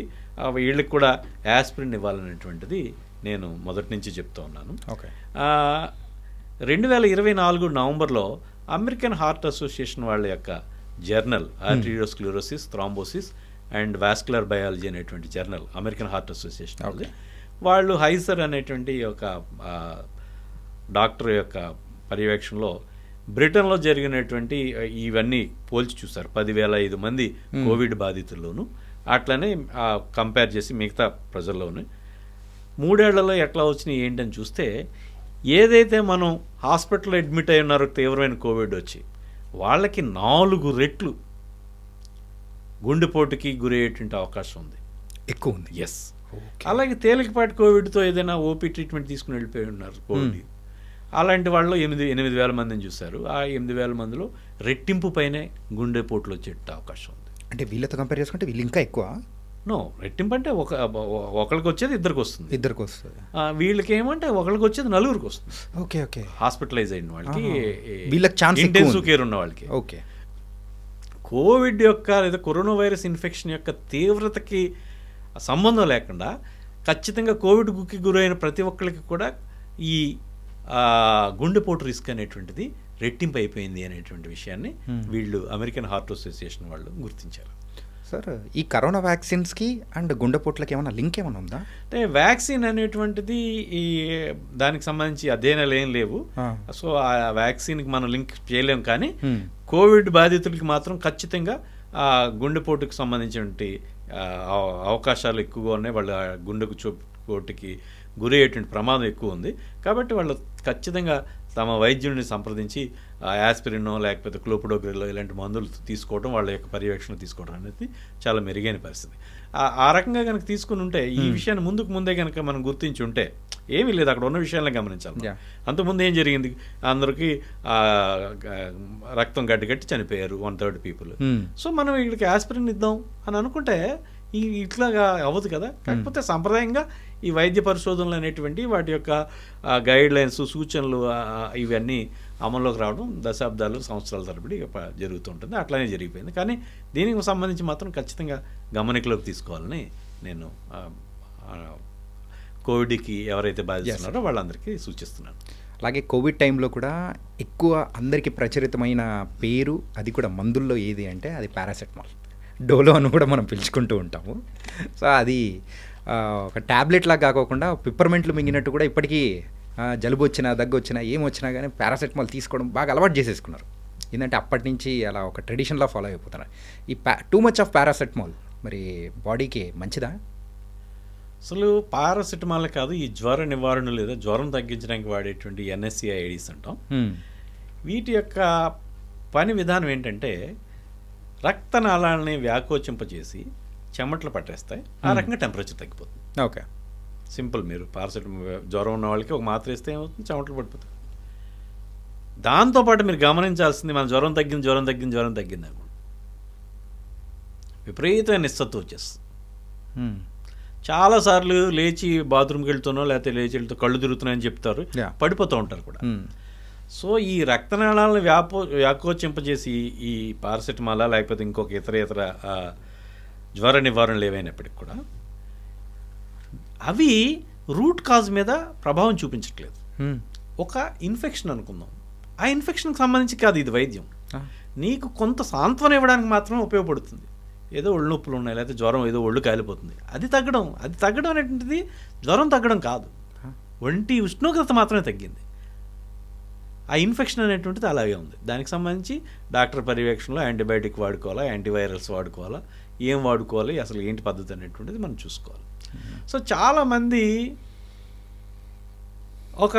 వీళ్ళకి కూడా యాస్పిరిన్ ఇవ్వాలనేటువంటిది నేను మొదటి నుంచి చెప్తూ ఉన్నాను. ఓకే, 2024 నవంబర్లో అమెరికన్ హార్ట్ అసోసియేషన్ వాళ్ళ యొక్క journal arteriosclerosis, thrombosis and vascular biology అనేటువంటి జర్నల్ అమెరికన్ హార్ట్ అసోసియేషన్ వాళ్ళు హైసర్ అనేటువంటి ఒక డాక్టర్ యొక్క పర్యవేక్షణలో బ్రిటన్లో జరిగినటువంటి ఇవన్నీ పోల్చి చూశారు. 10,005 మంది కోవిడ్ బాధితుల్లోనూ అట్లనే కంపేర్ చేసి మిగతా ప్రజల్లోనూ 3 ఏళ్లలో ఎట్లా వచ్చినాయి ఏంటని చూస్తే, ఏదైతే మనం హాస్పిటల్లో అడ్మిట్ అయి ఉన్నారో తీవ్రమైన కోవిడ్ వచ్చి, వాళ్ళకి 4 రెట్లు గుండెపోటుకి గురయ్యేటువంటి అవకాశం ఉంది, ఎక్కువ ఉంది. ఎస్, అలాగే తేలికపాటి కోవిడ్తో ఏదైనా ఓపీ ట్రీట్మెంట్ తీసుకుని వెళ్ళిపోయి ఉన్నారు కోవిడ్, అలాంటి వాళ్ళు 8,000 మందిని చూశారు. ఆ 8,000 మందిలో రెట్టింపు పైనే గుండెపోట్లు వచ్చే అవకాశం ఉంది. అంటే వీళ్ళతో కంపేర్ చేసుకుంటే వీళ్ళు ఇంకా ఎక్కువ. నో, రెట్టింపు అంటే ఒకరికి వచ్చేది ఇద్దరికి వస్తుంది. వీళ్ళకి ఏమంటే ఒకరికి వచ్చేది 4గురికి వస్తుంది. ఓకే ఓకే, హాస్పిటలైజ్ అయిన వాళ్ళకి, వీళ్ళకి ఛాన్స్, ఇంటెన్సివ్ కేర్ ఉన్న వాళ్ళకి. ఓకే, కోవిడ్ యొక్క లేదా కరోనా వైరస్ ఇన్ఫెక్షన్ యొక్క తీవ్రతకి సంబంధం లేకుండా ఖచ్చితంగా కోవిడ్కి గురైన ప్రతి ఒక్కరికి కూడా ఈ గుండెపోటు రిస్క్ అనేటువంటిది రెట్టింపు అయిపోయింది అనేటువంటి విషయాన్ని వీళ్ళు అమెరికన్ హార్ట్ అసోసియేషన్ వాళ్ళు గుర్తించారు. సార్, ఈ కరోనా వ్యాక్సిన్స్కి అండ్ గుండెపోట్లకి ఏమైనా లింక్ ఏమైనా ఉందా? అంటే వ్యాక్సిన్ అనేటువంటిది దానికి సంబంధించి అధ్యయనాలు ఏం లేవు. సో ఆ వ్యాక్సిన్కి మనం లింక్ చేయలేము. కానీ కోవిడ్ బాధితులకి మాత్రం ఖచ్చితంగా గుండెపోటుకి సంబంధించినటువంటి అవకాశాలు ఎక్కువగా ఉన్నాయి. వాళ్ళ గుండెకు పోటుకి గురయ్యేటువంటి ప్రమాదం ఎక్కువ ఉంది. కాబట్టి వాళ్ళు ఖచ్చితంగా తమ వైద్యుడిని సంప్రదించి యాస్పిరినో లేకపోతే క్లోపిడోగ్రిలో ఇలాంటి మందులు తీసుకోవడం, వాళ్ళ యొక్క పర్యవేక్షణ తీసుకోవడం అనేది చాలా మెరుగైన పరిస్థితి. ఆ రకంగా కనుక తీసుకుని ఉంటే, ఈ విషయాన్ని ముందే కనుక మనం గుర్తించి ఉంటే ఏమీ లేదు, అక్కడ ఉన్న విషయాలను గమనించాలి. అంతకుముందు ఏం జరిగింది, అందరికీ రక్తం గడ్డి చనిపోయారు 1/3 పీపుల్. సో మనం వీళ్ళకి యాస్పిరిన్ ఇద్దాం అని అనుకుంటే ఇట్లాగా అవ్వదు కదా. కాకపోతే సాంప్రదాయంగా ఈ వైద్య పరిశోధనలు అనేటువంటి వాటి యొక్క గైడ్ లైన్స్, సూచనలు ఇవన్నీ అమల్లోకి రావడం దశాబ్దాలు, సంవత్సరాల తరబడి జరుగుతుంటుంది. అట్లానే జరిగిపోయింది. కానీ దీనికి సంబంధించి మాత్రం ఖచ్చితంగా గమనికలోకి తీసుకోవాలని నేను కోవిడ్కి ఎవరైతే బాధిస్తున్నారో వాళ్ళందరికీ సూచిస్తున్నాను. అలాగే కోవిడ్ టైంలో కూడా ఎక్కువ అందరికీ ప్రచలితమైన పేరు, అది కూడా మందుల్లో ఏది అంటే అది పారాసెటమాల్, డోలో అని కూడా మనం పిలుచుకుంటూ ఉంటాము. సో అది ఒక ట్యాబ్లెట్ లాగా కాకుండా పిప్పర్మెంట్లు మింగినట్టు కూడా ఇప్పటికీ జలుబు వచ్చినా, దగ్గు వచ్చినా, ఏమొచ్చినా కానీ పారాసెటమాల్ తీసుకోవడం బాగా అలవాటు చేసేసుకున్నారు. ఏంటంటే అప్పటి నుంచి అలా ఒక ట్రెడిషన్లా ఫాలో అయిపోతున్నారు. ఈ టూ మచ్ ఆఫ్ పారాసెటమాల్ మరి బాడీకి మంచిదా? అసలు పారాసెటమాల్ కాదు, ఈ జ్వర నివారణ లేదా జ్వరం తగ్గించడానికి వాడేటువంటి NSAIDs అంటాం. వీటి యొక్క పని విధానం ఏంటంటే రక్తనాళాలని వ్యాకోచింపజేసి చెమటలు పట్టేస్తాయి. ఆ రకంగా టెంపరేచర్ తగ్గిపోతుంది. Okay, simple. మీరు పారాసెటమాల్ జ్వరం ఉన్న వాళ్ళకి ఒక మాత్ర వేస్తే ఏమవుతుంది, చెమటలు పడిపోతాయి. దాంతోపాటు మీరు గమనించాల్సింది, మన జ్వరం తగ్గింది అనుకోండి, విపరీతమైన నిస్సత్వం వచ్చేస్తుంది. చాలాసార్లు లేచి బాత్రూమ్కి వెళ్తున్నో లేకపోతే లేచి వెళ్తూ కళ్ళు తిరుగుతున్నాయని చెప్తారు, పడిపోతూ ఉంటారు కూడా. సో ఈ రక్తనాళాలను వ్యాకోచింపజేసి ఈ పారాసెటమాల్ లేకపోతే ఇంకొక ఇతర జ్వర నివారణలు ఏవైనప్పటికి కూడా అవి రూట్ కాజ్ మీద ప్రభావం చూపించట్లేదు. ఒక ఇన్ఫెక్షన్ అనుకుందాం, ఆ ఇన్ఫెక్షన్కి సంబంధించి కాదు ఇది వైద్యం. నీకు కొంత సాంత్వన ఇవ్వడానికి మాత్రమే ఉపయోగపడుతుంది. ఏదో ఒళ్ళు నొప్పులు ఉన్నాయి, లేకపోతే జ్వరం ఏదో ఒళ్ళు కాలిపోతుంది, అది తగ్గడం అనేటువంటిది జ్వరం తగ్గడం కాదు, ఒంటి ఉష్ణోగ్రత మాత్రమే తగ్గింది. ఆ ఇన్ఫెక్షన్ అనేటువంటిది అలాగే ఉంది. దానికి సంబంధించి డాక్టర్ పర్యవేక్షణలో యాంటీబయాటిక్ వాడుకోవాలా, యాంటీవైరల్స్ వాడుకోవాలా, ఏం వాడుకోవాలి, అసలు ఏంటి పద్ధతి అనేటువంటిది మనం చూసుకోవాలి. సో చాలామంది ఒక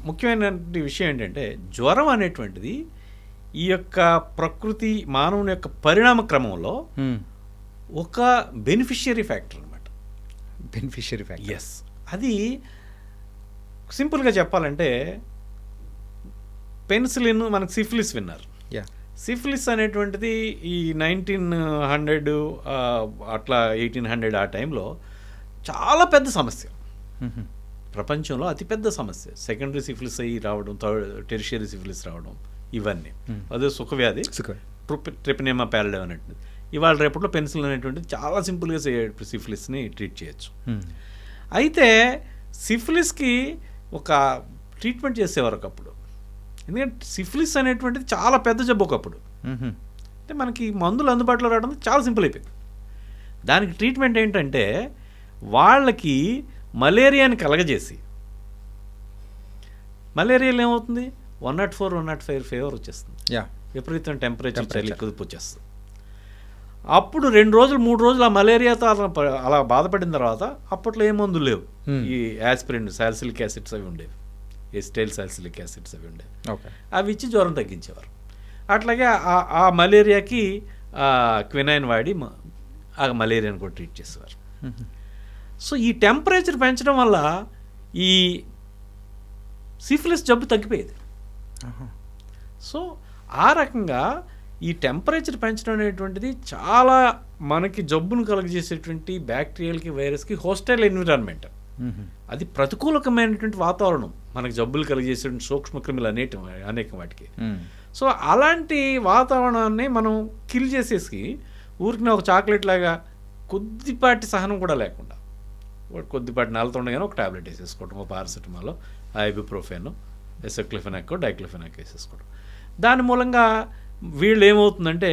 ముఖ్యమైనటువంటి విషయం ఏంటంటే జ్వరం అనేటువంటిది ఈ యొక్క ప్రకృతి మానవుని యొక్క పరిణామ క్రమంలో ఒక బెనిఫిషియరీ ఫ్యాక్టర్ అనమాట. Beneficiary factor, yes. అది సింపుల్గా చెప్పాలంటే పెన్సిలిన్, మనకు సిఫిలిస్ విన్నారు. సిఫిలిస్ అనేటువంటిది ఈ 1900 అట్లా 1800 ఆ టైంలో చాలా పెద్ద సమస్య, ప్రపంచంలో అతిపెద్ద సమస్య. సెకండరీ సిఫిలిస్ అయ్యి రావడం, టెరిషియరీ సిఫిలిస్ రావడం, ఇవన్నీ అదే సుఖవ్యాధి, ట్రిపనేమా ప్యారడైమ్ అనేటువంటిది. ఇవాళ రేపట్లో పెన్సిల్ అనేటువంటిది చాలా సింపుల్గా సిఫిలిస్ని ట్రీట్ చేయొచ్చు. అయితే సిఫిలిస్కి ఒక ట్రీట్మెంట్ చేసేవారు ఒకప్పుడు. ఎందుకంటే సిఫిలిస్ అనేటువంటిది చాలా పెద్ద జబ్బు ఒకప్పుడు. అంటే మనకి మందులు అందుబాటులో రావడం చాలా సింపుల్ అయిపోయింది. దానికి ట్రీట్మెంట్ ఏంటంటే వాళ్ళకి మలేరియాని కలగజేసి, మలేరియాలో ఏమవుతుంది, 104, 105 ఫీవర్ వచ్చేస్తుంది, విపరీతం టెంపరేచర్ చలి కుదుపు వచ్చేస్తుంది. అప్పుడు 2 రోజులు 3 రోజులు ఆ మలేరియాతో అలా బాధపడిన తర్వాత అప్పట్లో ఏ మందులు లేవు. ఈ యాస్పిరిన్, సాలిసిలిక్ యాసిడ్స్ అవి ఉండేవి, ఎస్టైల్ సాలిసిలిక్ యాసిడ్స్ అవి ఉండేవి. అవి ఇచ్చి జ్వరం తగ్గించేవారు. అట్లాగే ఆ మలేరియాకి క్వినైన్ వాడి ఆ మలేరియాని కూడా ట్రీట్ చేసేవారు. సో ఈ టెంపరేచర్ పెంచడం వల్ల ఈ సిఫిలిస్ జబ్బు తగ్గిపోయేది. సో ఆ రకంగా ఈ టెంపరేచర్ పెంచడం అనేటువంటిది చాలా మనకి జబ్బును కలుగజేసేటువంటి బ్యాక్టీరియాలకి, వైరస్కి హోస్టైల్ ఎన్విరాన్మెంట్, అది ప్రతికూలకమైనటువంటి వాతావరణం మనకి జబ్బులు కలిగజేసేటువంటి సూక్ష్మక్రిములు అనేక వాటికి. సో అలాంటి వాతావరణాన్ని మనం కిల్ చేసేసి ఊరికి ఒక చాక్లెట్ లాగా కొద్దిపాటి సహనం కూడా లేకుండా కొద్దిపాటి నెలతుండగానే ఒక టాబ్లెట్ వేసేసుకోవడం, ఒక పారాసిటమాల్, ఐబుప్రోఫెన్, ఎసెక్లిఫెనాక్, డైక్లోఫెనాక్ వేసేసుకోవడం. దాని మూలంగా వీళ్ళు ఏమవుతుందంటే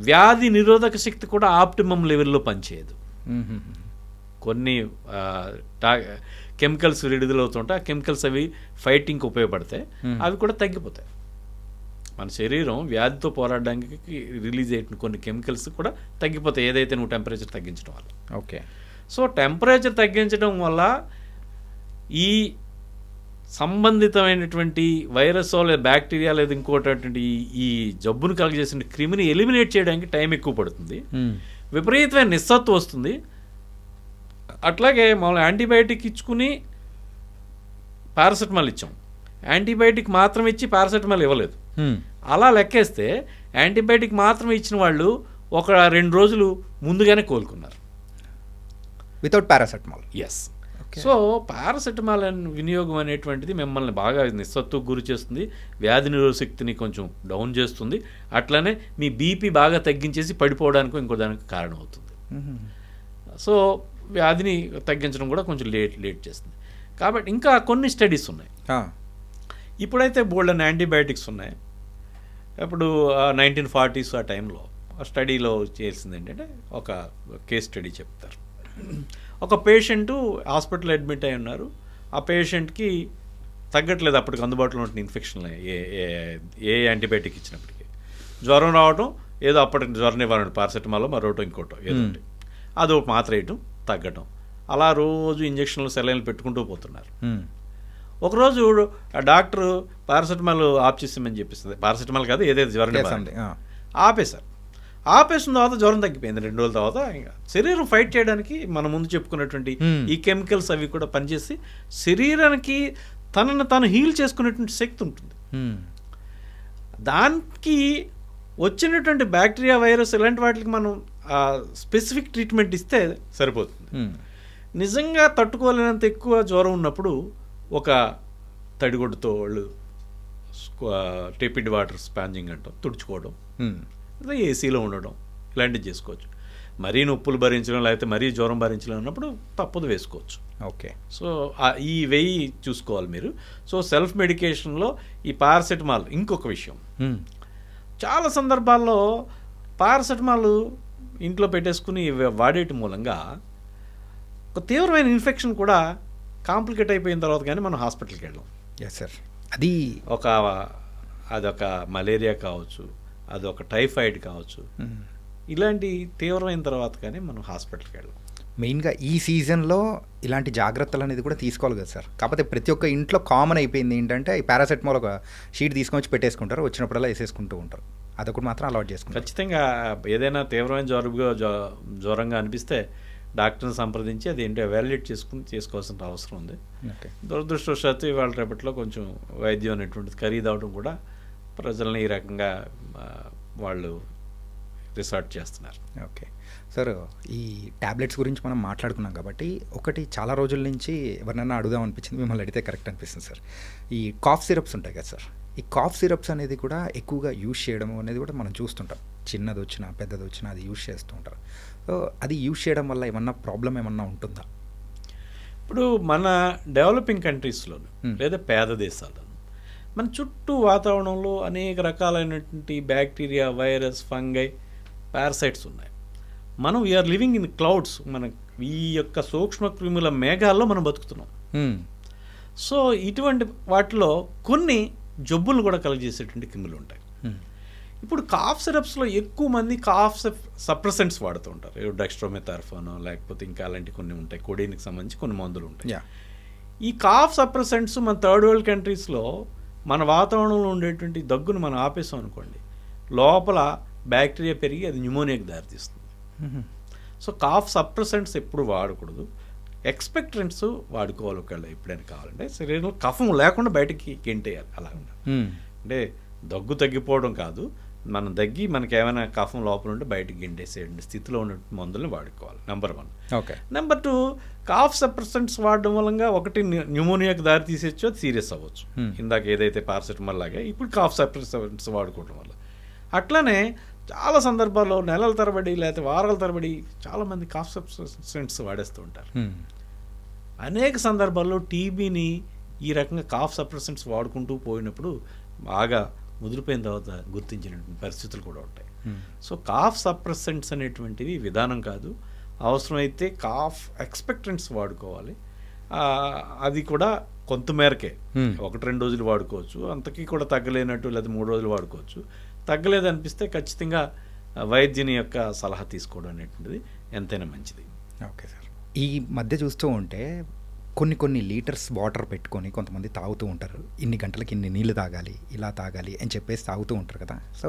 వ్యాధి నిరోధక శక్తి కూడా ఆప్టిమమ్ లెవెల్లో పనిచేయదు. కొన్ని కెమికల్స్ విడుదలవుతుంటే ఆ కెమికల్స్ అవి ఫైటింగ్కి ఉపయోగపడతాయి, అవి కూడా తగ్గిపోతాయి. మన శరీరం వ్యాధితో పోరాడడానికి రిలీజ్ అయ్యే కొన్ని కెమికల్స్ కూడా తగ్గిపోతాయి, ఏదైతే నువ్వు టెంపరేచర్ తగ్గించడం వల్ల. ఓకే. సో టెంపరేచర్ తగ్గించడం వల్ల ఈ సంబంధితమైనటువంటి వైరస్ లేదా బ్యాక్టీరియా లేదా ఇంకోటటువంటి ఈ జబ్బును కలుగజేసిన క్రిమిని ఎలిమినేట్ చేయడానికి టైం ఎక్కువ పడుతుంది, విపరీతమైన నిస్సత్వం వస్తుంది. అట్లాగే మనం యాంటీబయాటిక్ ఇచ్చుకుని పారాసెటమాల్ ఇచ్చాం, యాంటీబయాటిక్ మాత్రం ఇచ్చి పారాసెటమాల్ ఇవ్వలేదు. అలా లెక్కేస్తే యాంటీబయాటిక్ మాత్రం ఇచ్చిన వాళ్ళు ఒక 2 రోజులు ముందుగానే కోలుకున్నారు without paracetamol. Yes. So paracetamol వినియోగం అనేటువంటిది మిమ్మల్ని బాగా నిస్సత్తుకు గురి చేస్తుంది, వ్యాధి నిరోధక శక్తిని కొంచెం డౌన్ చేస్తుంది, అట్లనే మీ బీపీ బాగా తగ్గించేసి పడిపోవడానికి ఇంకో దానికి కారణం అవుతుంది. సో వ్యాధిని తగ్గించడం కూడా కొంచెం లేట్ చేస్తుంది. కాబట్టి ఇంకా కొన్ని స్టడీస్ ఉన్నాయి. ఇప్పుడైతే బోల్డ్ యాంటీబయాటిక్స్ ఉన్నాయి. ఇప్పుడు 1940s ఆ టైంలో ఆ స్టడీలో చేసింది ఏంటంటే ఒక కేస్ స్టడీ చెప్తారు. ఒక పేషెంటు హాస్పిటల్ అడ్మిట్ అయి ఉన్నారు. ఆ పేషెంట్కి తగ్గట్లేదు అప్పటికి అందుబాటులో ఉంటున్న ఇన్ఫెక్షన్ ఏ యాంటీబయాటిక్ ఇచ్చినప్పటికీ. జ్వరం రావడం, ఏదో అప్పటికి జ్వరం నివారణ పారాసెటమాల్ మరోటో ఇంకోటో ఏదో ఒకటి, అది ఒక మాత్ర వేయటం, తగ్గటం, అలా రోజు ఇంజక్షన్లు సెలైన్లు పెట్టుకుంటూ పోతున్నారు. ఒకరోజు ఆ డాక్టర్ పారాసెటమాల్ ఆఫ్ చేసామని చెప్పిస్తుంది, పారాసెటమాల్ కాదు ఏదైతే జ్వరం ఆపేశారు. ఆపేసిన తర్వాత జ్వరం తగ్గిపోయింది. 2 రోజుల తర్వాత ఇంకా శరీరం ఫైట్ చేయడానికి మనం ముందు చెప్పుకున్నటువంటి ఈ కెమికల్స్ అవి కూడా పనిచేసి శరీరానికి తనను తాను హీల్ చేసుకునేటువంటి శక్తి ఉంటుంది. దానికి వచ్చినటువంటి బ్యాక్టీరియా, వైరస్ ఇలాంటి వాటికి మనం స్పెసిఫిక్ ట్రీట్మెంట్ ఇస్తే సరిపోతుంది. నిజంగా తట్టుకోలేనంత ఎక్కువ జ్వరం ఉన్నప్పుడు ఒక తడిగుడ్డతో వాళ్ళు టేపిడ్ వాటర్ స్పాంజింగ్ అంటాం తుడుచుకోవడం, ఏసీలో ఉండడం, ఇలాంటివి చేసుకోవచ్చు. మరీ నొప్పులు భరించడం లేకపోతే మరీ జ్వరం భరించడం అన్నప్పుడు తప్పదు వేసుకోవచ్చు. ఓకే. సో ఈ వెయ్యి చూసుకోవాలి మీరు. సో సెల్ఫ్ మెడికేషన్లో ఈ పారాసెటమాల్ ఇంకొక విషయం, చాలా సందర్భాల్లో పారాసెటమాల్ ఇంట్లో పెట్టేసుకుని వాడేటి మూలంగా ఒక తీవ్రమైన ఇన్ఫెక్షన్ కూడా కాంప్లికేట్ అయిపోయిన తర్వాత కానీ మనం హాస్పిటల్కి వెళ్ళాం. Yes sir. అది అదొక మలేరియా కావచ్చు, అదొక టైఫాయిడ్ కావచ్చు, ఇలాంటి తీవ్రమైన తర్వాత కానీ మనం హాస్పిటల్కి వెళ్ళాం. మెయిన్గా ఈ సీజన్లో ఇలాంటి జాగ్రత్తలు అనేది కూడా తీసుకోవాలి కదా సార్. కాకపోతే ప్రతి ఒక్క ఇంట్లో కామన్ అయిపోయింది ఏంటంటే ఈ పారాసెటమాల్ ఒక షీట్ తీసుకొని వచ్చి పెట్టేసుకుంటారు, వచ్చినప్పుడల్లా వేసేసుకుంటూ ఉంటారు. అదొకటి మాత్రం అలవాటు చేసుకుంటారు. ఖచ్చితంగా ఏదైనా తీవ్రమైన జ్వరంగా అనిపిస్తే డాక్టర్ని సంప్రదించి అది ఏంటో ఎవాల్యుయేట్ చేసుకోవాల్సిన అవసరం ఉంది. ఓకే. దురదృష్టవశాత్తు ఇవాళ రేపట్లో కొంచెం వైద్యం అనేటువంటిది ఖరీదు అవడం కూడా ప్రజల్ని ఈ రకంగా వాళ్ళు రిసార్ట్ చేస్తున్నారు. ఓకే సార్, ఈ ట్యాబ్లెట్స్ గురించి మనం మాట్లాడుకున్నాం కాబట్టి ఒకటి చాలా రోజుల నుంచి ఎవరినైనా అడుగుదాం అనిపించింది, మిమ్మల్ని అడిగితే కరెక్ట్ అనిపిస్తుంది సార్. ఈ కాఫ్ సిరప్స్ ఉంటాయి కదా సార్, ఈ కాఫ్ సిరప్స్ అనేది కూడా ఎక్కువగా యూజ్ చేయడం అనేది కూడా మనం చూస్తుంటాం. చిన్నది వచ్చినా పెద్దది వచ్చినా అది యూజ్ చేస్తూ ఉంటారు. సో అది యూజ్ చేయడం వల్ల ఏమన్నా ప్రాబ్లం ఏమన్నా ఉంటుందా? ఇప్పుడు మన డెవలపింగ్ కంట్రీస్లోను లేదా పేద దేశాల్లోను మన చుట్టూ వాతావరణంలో అనేక రకాలైనటువంటి బ్యాక్టీరియా, వైరస్, ఫంగై, పారాసైట్స్ ఉన్నాయి. మనం వీఆర్ లివింగ్ ఇన్ క్లౌడ్స్. మన ఈ యొక్క సూక్ష్మ క్రిముల మేఘాల్లో మనం బతుకుతున్నాం. సో ఇటువంటి వాటిలో కొన్ని జబ్బులు కూడా కలుగజేసేటువంటి క్రిములు ఉంటాయి. ఇప్పుడు కాఫ్ సిరప్స్లో ఎక్కువ మంది కాఫ్ సప్రెసెంట్స్ వాడుతూ ఉంటారు. డెక్స్ట్రోమెథార్ఫోనో లేకపోతే ఇంకా అలాంటి కొన్ని ఉంటాయి, కోడీన్కి సంబంధించి కొన్ని మందులు ఉంటాయి. ఈ కాఫ్ సప్రెసెంట్స్ మన థర్డ్ వరల్డ్ కంట్రీస్లో మన వాతావరణంలో ఉండేటువంటి దగ్గును మనం ఆపేసాం అనుకోండి, లోపల బ్యాక్టీరియా పెరిగి అది న్యూమోనియాకి దారితీస్తుంది. సో కాఫ్ సప్రెసెంట్స్ ఎప్పుడు వాడకూడదు, ఎక్స్పెక్టెంట్స్ వాడుకోవాలి. ఒకవేళ ఎప్పుడైనా కావాలంటే శరీరంలో కఫం లేకుండా బయటకి గెంటేయాలి. అలా అంటే దగ్గు తగ్గిపోవడం కాదు, మనం దగ్గి మనకి ఏమైనా కఫం లోపల ఉంటే బయటకు గెంటేసే స్థితిలో ఉన్న మందులను వాడుకోవాలి. Number 1. Okay. Number 2, cough suppressants వాడడం వల్ల ఒకటి న్యూమోనియాకి దారి తీసేచ్చు, అది సీరియస్ అవ్వచ్చు. ఇందాక ఏదైతే పారాసెటమాల్ లాగే ఇప్పుడు కాఫ్ సప్రెసెంట్స్ వాడుకోవడం వల్ల. అట్లానే చాలా సందర్భాల్లో నెలల తరబడి లేకపోతే వారాల తరబడి చాలామంది కాఫ్ సప్రెసెంట్స్ వాడేస్తూ ఉంటారు. అనేక సందర్భాల్లో టీబీని ఈ రకంగా కాఫ్ సప్రెసెంట్స్ వాడుకుంటూ పోయినప్పుడు బాగా ముదిరిపోయిన తర్వాత గుర్తించినటువంటి పరిస్థితులు కూడా ఉంటాయి. సో కాఫ్ సప్రెసెంట్స్ అనేటువంటివి విధానం కాదు. అవసరమైతే కాఫ్ ఎక్స్పెక్టెంట్స్ వాడుకోవాలి. అది కూడా కొంతమేరకే, 1-2 రోజులు వాడుకోవచ్చు. అంతకీ కూడా తగ్గలేనట్టు లేదా 3 రోజులు వాడుకోవచ్చు. తగ్గలేదనిపిస్తే ఖచ్చితంగా వైద్యుని యొక్క సలహా తీసుకోవడం అనేటువంటిది ఎంతైనా మంచిది. Okay sir. ఈ మధ్య చూస్తూ ఉంటే కొన్ని లీటర్స్ వాటర్ పెట్టుకొని కొంతమంది తాగుతూ ఉంటారు. ఇన్ని గంటలకి ఇన్ని నీళ్ళు తాగాలి, ఇలా తాగాలి అని చెప్పేసి తాగుతూ ఉంటారు కదా. సో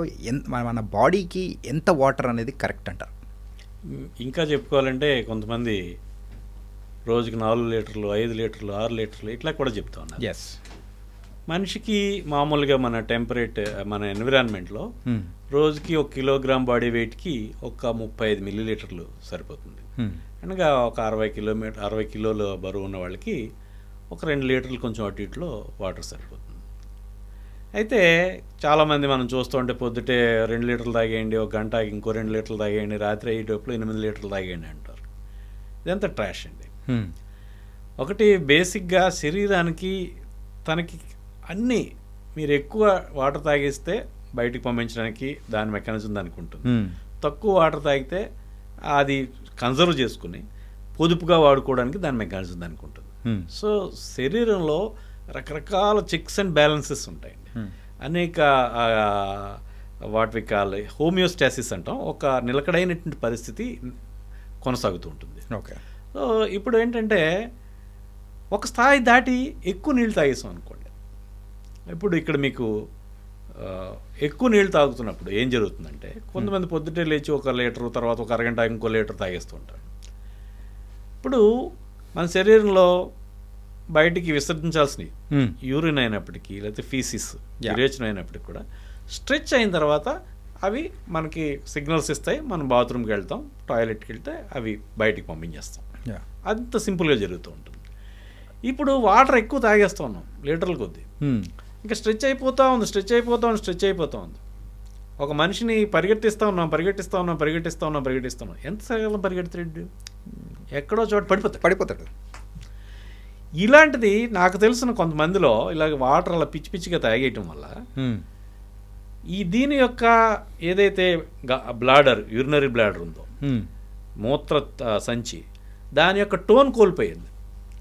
మన బాడీకి ఎంత వాటర్ అనేది కరెక్ట్ అంటారు? ఇంకా చెప్పుకోవాలంటే కొంతమంది రోజుకి 4 లీటర్లు, 5 లీటర్లు, 6 లీటర్లు ఇట్లా కూడా చెప్తా ఉన్నారు. ఎస్. మనిషికి మామూలుగా మన ఎన్విరాన్మెంట్లో రోజుకి 1 కిలోగ్రామ్ బాడీ వెయిట్కి ఒక 35 మిల్లీలీటర్లు సరిపోతుంది. అనగా ఒక 60 కిలోల బరువు ఉన్న వాళ్ళకి ఒక 2 లీటర్లు కొంచెం అటు ఇటులో వాటర్ సరిపోతుంది. అయితే చాలామంది మనం చూస్తూ ఉంటే పొద్దుటే 2 లీటర్లు తాగేయండి, ఒక గంట ఇంకో 2 లీటర్లు తాగేయండి, రాత్రి అయ్యేటప్పుడు 8 లీటర్లు తాగేయండి అంటారు. ఇదంతా ట్రాష్ అండి. ఒకటి బేసిక్గా శరీరానికి తనకి అన్నీ మీరు ఎక్కువ వాటర్ తాగేస్తే బయటికి పంపించడానికి దాని మెకానిజం దానికి ఉంటుంది. తక్కువ వాటర్ తాగితే అది కన్జర్వ్ చేసుకుని పొదుపుగా వాడుకోవడానికి దాని మెకానిజం దానికి ఉంటుంది. సో శరీరంలో రకరకాల చెక్స్ అండ్ బ్యాలెన్సెస్ ఉంటాయండి. అనేక వాట్ వి కాల్ హోమియోస్టాసిస్ అంటాం, ఒక నిలకడైనటువంటి పరిస్థితి కొనసాగుతూ ఉంటుంది. ఓకే. సో ఇప్పుడు ఏంటంటే ఒక స్థాయి దాటి ఎక్కువ నీళ్ళు తాగేసాం అనుకోండి, ఇప్పుడు ఇక్కడ మీకు ఎక్కువ నీళ్ళు తాగుతున్నప్పుడు ఏం జరుగుతుందంటే కొంతమంది పొద్దుటే లేచి 1 లీటరు, తర్వాత ఒక అరగంట ఇంకో లీటర్ తాగేస్తూ ఉంటారు. ఇప్పుడు మన శరీరంలో బయటికి విసర్జించాల్సినవి యూరిన్ అయినప్పటికీ లేకపోతే ఫీసిస్, యురేషన్ అయినప్పటికీ కూడా స్ట్రెచ్ అయిన తర్వాత అవి మనకి సిగ్నల్స్ ఇస్తాయి. మనం బాత్రూమ్కి వెళ్తాం, టాయిలెట్కి వెళ్తే అవి బయటికి పంపించేస్తాం. అంత సింపుల్గా జరుగుతూ ఉంటుంది. ఇప్పుడు వాటర్ ఎక్కువ తాగేస్తూ ఉన్నాం లీటర్ల కొద్దీ, ఇంకా స్ట్రెచ్ అయిపోతూ ఉంది. ఒక మనిషిని పరిగెట్టిస్తూ ఉన్నాం ఎంతసేపు పరిగెడతాడు? ఎక్కడో చోట పడిపోతాడు. ఇలాంటిది నాకు తెలిసిన కొంతమందిలో ఇలాగ వాటర్ అలా పిచ్చి పిచ్చిగా తాగేయటం వల్ల దీని యొక్క ఏదైతే బ్లాడర్, యూరినరీ బ్లాడర్ ఉందో, మూత్ర సంచి, దాని యొక్క టోన్ కోల్పోయింది,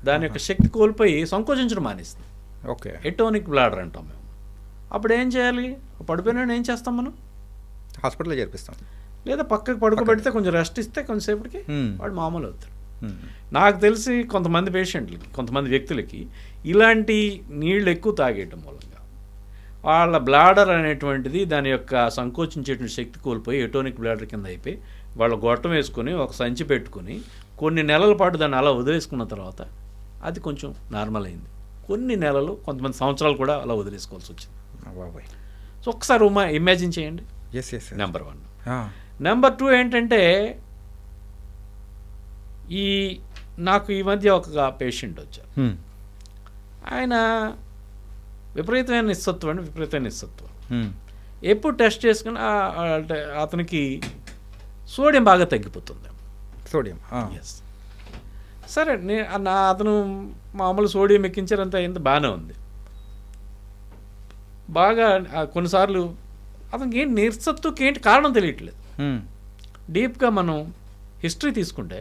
దాని యొక్క శక్తి కోల్పోయి సంకోచించడం మానేస్తుంది. ఓకే, ఎటోనిక్ బ్లాడర్ అంటాం మేము. అప్పుడు ఏం చేయాలి? పడిపోయినా ఏం చేస్తాం మనం? హాస్పిటల్లో చేర్పిస్తాం, లేదా పక్కకు పడుకోబెడితే కొంచెం రెస్ట్ ఇస్తే కొంచెంసేపటికి వాడు మామూలు అవుతాడు. నాకు తెలిసి కొంతమంది పేషెంట్లకి, కొంతమంది వ్యక్తులకి ఇలాంటి నీళ్ళు ఎక్కువ తాగేయటం మూలంగా వాళ్ళ బ్లాడర్ అనేటువంటిది దాని యొక్క సంకోచించేటువంటి శక్తి కోల్పోయి ఎటోనిక్ బ్లాడర్ కింద అయిపోయి వాళ్ళ గొట్టం వేసుకొని ఒక సంచి పెట్టుకుని కొన్ని నెలల పాటు దాన్ని అలా వదిలేసుకున్న తర్వాత అది కొంచెం నార్మల్ అయింది. కొన్ని నెలలు, కొంతమంది సంవత్సరాలు కూడా అలా వదిలేసుకోవాల్సి వచ్చింది. బాబాయ్, సో ఒకసారి ఇమాజిన్ చేయండి. నెంబర్ 1. నెంబర్ 2 ఏంటంటే, నాకు ఈ మధ్య ఒక పేషెంట్ వచ్చారు. ఆయన విపరీతమైన నిస్సత్వం. ఎప్పుడు టెస్ట్ చేసుకుని అతనికి సోడియం బాగా తగ్గిపోతుంది. Sodium, yes. సరే, అతను మామూలు సోడియం ఎక్కించారంతా అయింది, బాగానే ఉంది. బాగా కొన్నిసార్లు అతనికి ఏంటి నిస్సత్తుకి ఏంటి కారణం తెలియట్లేదు. డీప్గా మనం హిస్టరీ తీసుకుంటే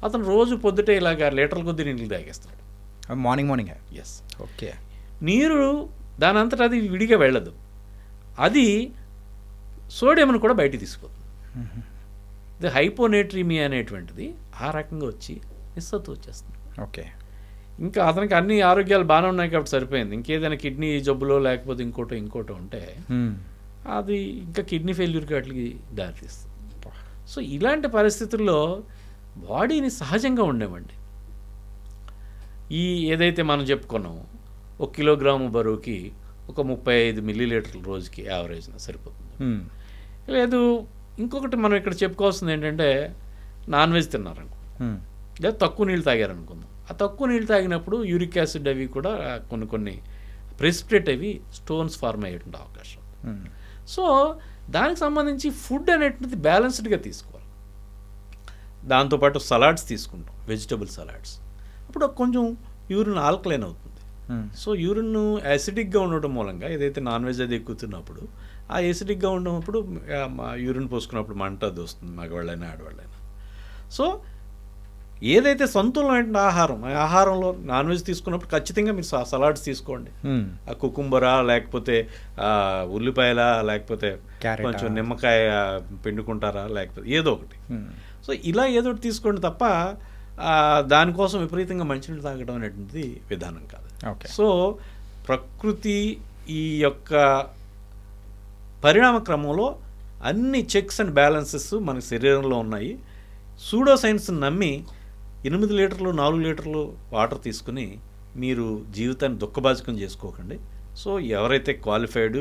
అతను రోజు పొద్దుటే ఇలాగ లీటర్ల కొద్ది నీళ్ళు తాగేస్తాడు. మార్నింగ్. ఎస్. ఓకే. నీరు దాని అంతటా అది విడిగా వెళ్ళదు, అది సోడియంను కూడా బయటికి తీసుకుపోతుంది. ఇది హైపోనేట్రీమియా అనేటువంటిది ఆ రకంగా వచ్చి నిస్సత్తు వచ్చేస్తుంది. ఓకే. ఇంకా అతనికి అన్ని ఆరోగ్యాలు బాగానే ఉన్నాయి కాబట్టి సరిపోయింది. ఇంకేదైనా కిడ్నీ జబ్బులో లేకపోతే ఇంకోటో ఉంటే అది ఇంకా కిడ్నీ ఫెయిల్యూర్కి వాటికి దారితీస్తుంది. సో ఇలాంటి పరిస్థితుల్లో బాడీని సహజంగా ఉండేవండి. ఏదైతే మనం చెప్పుకున్నామో 1 కిలోగ్రాము బరువుకి ఒక 35 మిల్లీలీటర్ల రోజుకి యావరేజ్న సరిపోతుంది. లేదు, ఇంకొకటి మనం ఇక్కడ చెప్పుకోవాల్సింది ఏంటంటే, నాన్ వెజ్ తిన్నారనుకో, లేదా తక్కువ నీళ్ళు తాగారనుకుందాం. ఆ తక్కువ నీళ్ళు తాగినప్పుడు యూరిక్ యాసిడ్ అవి కూడా కొన్ని ప్రెసిపిటేట్ అవి స్టోన్స్ ఫార్మ్ అయ్యేటువంటి అవకాశం. సో దానికి సంబంధించి ఫుడ్ అనేటువంటిది బ్యాలెన్స్డ్గా తీసుకోవాలి. దాంతోపాటు సలాడ్స్ తీసుకుంటాం, వెజిటబుల్ సలాడ్స్. అప్పుడు కొంచెం యూరిన్ ఆల్కలైన్ అవుతుంది. సో యూరిన్ యాసిడిక్గా ఉండటం మూలంగా ఏదైతే నాన్ వెజ్ అది ఎక్కుతున్నప్పుడు ఆ యాసిడిక్గా ఉన్నప్పుడు యూరిన్ పోసుకున్నప్పుడు మంట అది వస్తుంది, మగవాళ్ళైనా ఆడవాళ్ళైనా. సో ఏదైతే సంతులమైన ఆహారంలో నాన్ వెజ్ తీసుకున్నప్పుడు ఖచ్చితంగా మీరు సలాడ్స్ తీసుకోండి. ఆ కుకుంబరా, లేకపోతే ఉల్లిపాయలా, లేకపోతే కొంచెం నిమ్మకాయ పిండుకుంటారా, లేకపోతే ఏదో ఒకటి. సో ఇలా ఏదో ఒకటి తీసుకోండి తప్ప దానికోసం విపరీతంగా మంచినీళ్ళు తాగడం అనేటువంటిది విధానం కాదు. సో ప్రకృతి ఈ యొక్క పరిణామ క్రమంలో అన్ని చెక్స్ అండ్ బ్యాలెన్సెస్ మన శరీరంలో ఉన్నాయి. సూడో సైన్స్ని నమ్మి 8 లీటర్లు 4 లీటర్లు వాటర్ తీసుకుని మీరు జీవితాన్ని దుఃఖభాజకం చేసుకోకండి. సో ఎవరైతే క్వాలిఫైడ్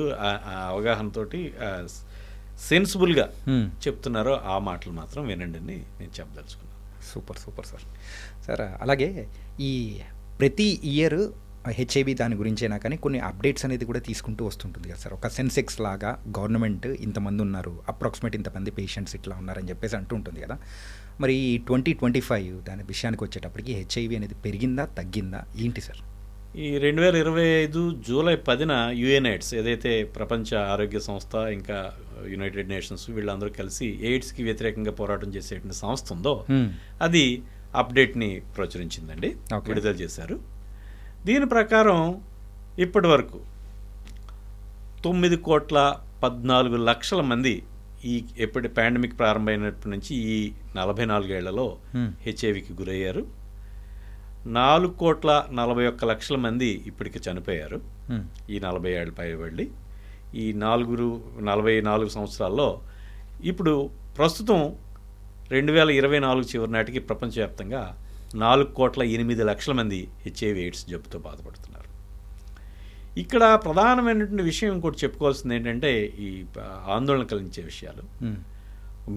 అవగాహనతో సెన్సిబుల్గా చెప్తున్నారో ఆ మాటలు మాత్రం వినండి అని నేను చెప్పదలుచుకున్నాను. Super sir. అలాగే ఈ ప్రతి ఇయర్ హెచ్ఐవి దాని గురించైనా కానీ కొన్ని అప్డేట్స్ అనేది కూడా తీసుకుంటూ వస్తుంటుంది కదా సార్. ఒక సెన్సెక్స్ లాగా గవర్నమెంట్ ఇంతమంది ఉన్నారు, అప్రాక్సిమేట్ ఇంతమంది పేషెంట్స్ ఇట్లా ఉన్నారని చెప్పేసి అంటూ ఉంటుంది కదా. మరి 2025 దాని విషయానికి వచ్చేటప్పటికి హెచ్ఐవి అనేది పెరిగిందా తగ్గిందా ఏంటి సార్? ఈ 2025 జూలై 10న యుఎన్ఐడ్స్ ఏదైతే ప్రపంచ ఆరోగ్య సంస్థ, ఇంకా యునైటెడ్ నేషన్స్ వీళ్ళందరూ కలిసి ఎయిడ్స్కి వ్యతిరేకంగా పోరాటం చేసేటువంటి సంస్థ ఉందో అది అప్డేట్ని ప్రచురించిందండి, విడుదల చేశారు. దీని ప్రకారం ఇప్పటి వరకు 9,14,00,000 మంది ఎప్పటి పాండమిక్ ప్రారంభమైనప్పటి నుంచి ఈ 44 ఏళ్లలో హెచ్ఐవికి గురయ్యారు. 4,41,00,000 మంది ఇప్పటికి చనిపోయారు ఈ 40 ఏళ్ళ పైబడి. ఈ 44 సంవత్సరాల్లో ఇప్పుడు ప్రస్తుతం 2024 చివరి నాటికి ప్రపంచవ్యాప్తంగా 4,08,00,000 మంది హెచ్ఐవి ఎయిడ్స్ జబ్బుతో బాధపడుతున్నారు. ఇక్కడ ప్రధానమైనటువంటి విషయం ఇంకోటి చెప్పుకోవాల్సింది ఏంటంటే, ఈ ఆందోళన కలిగించే విషయాలు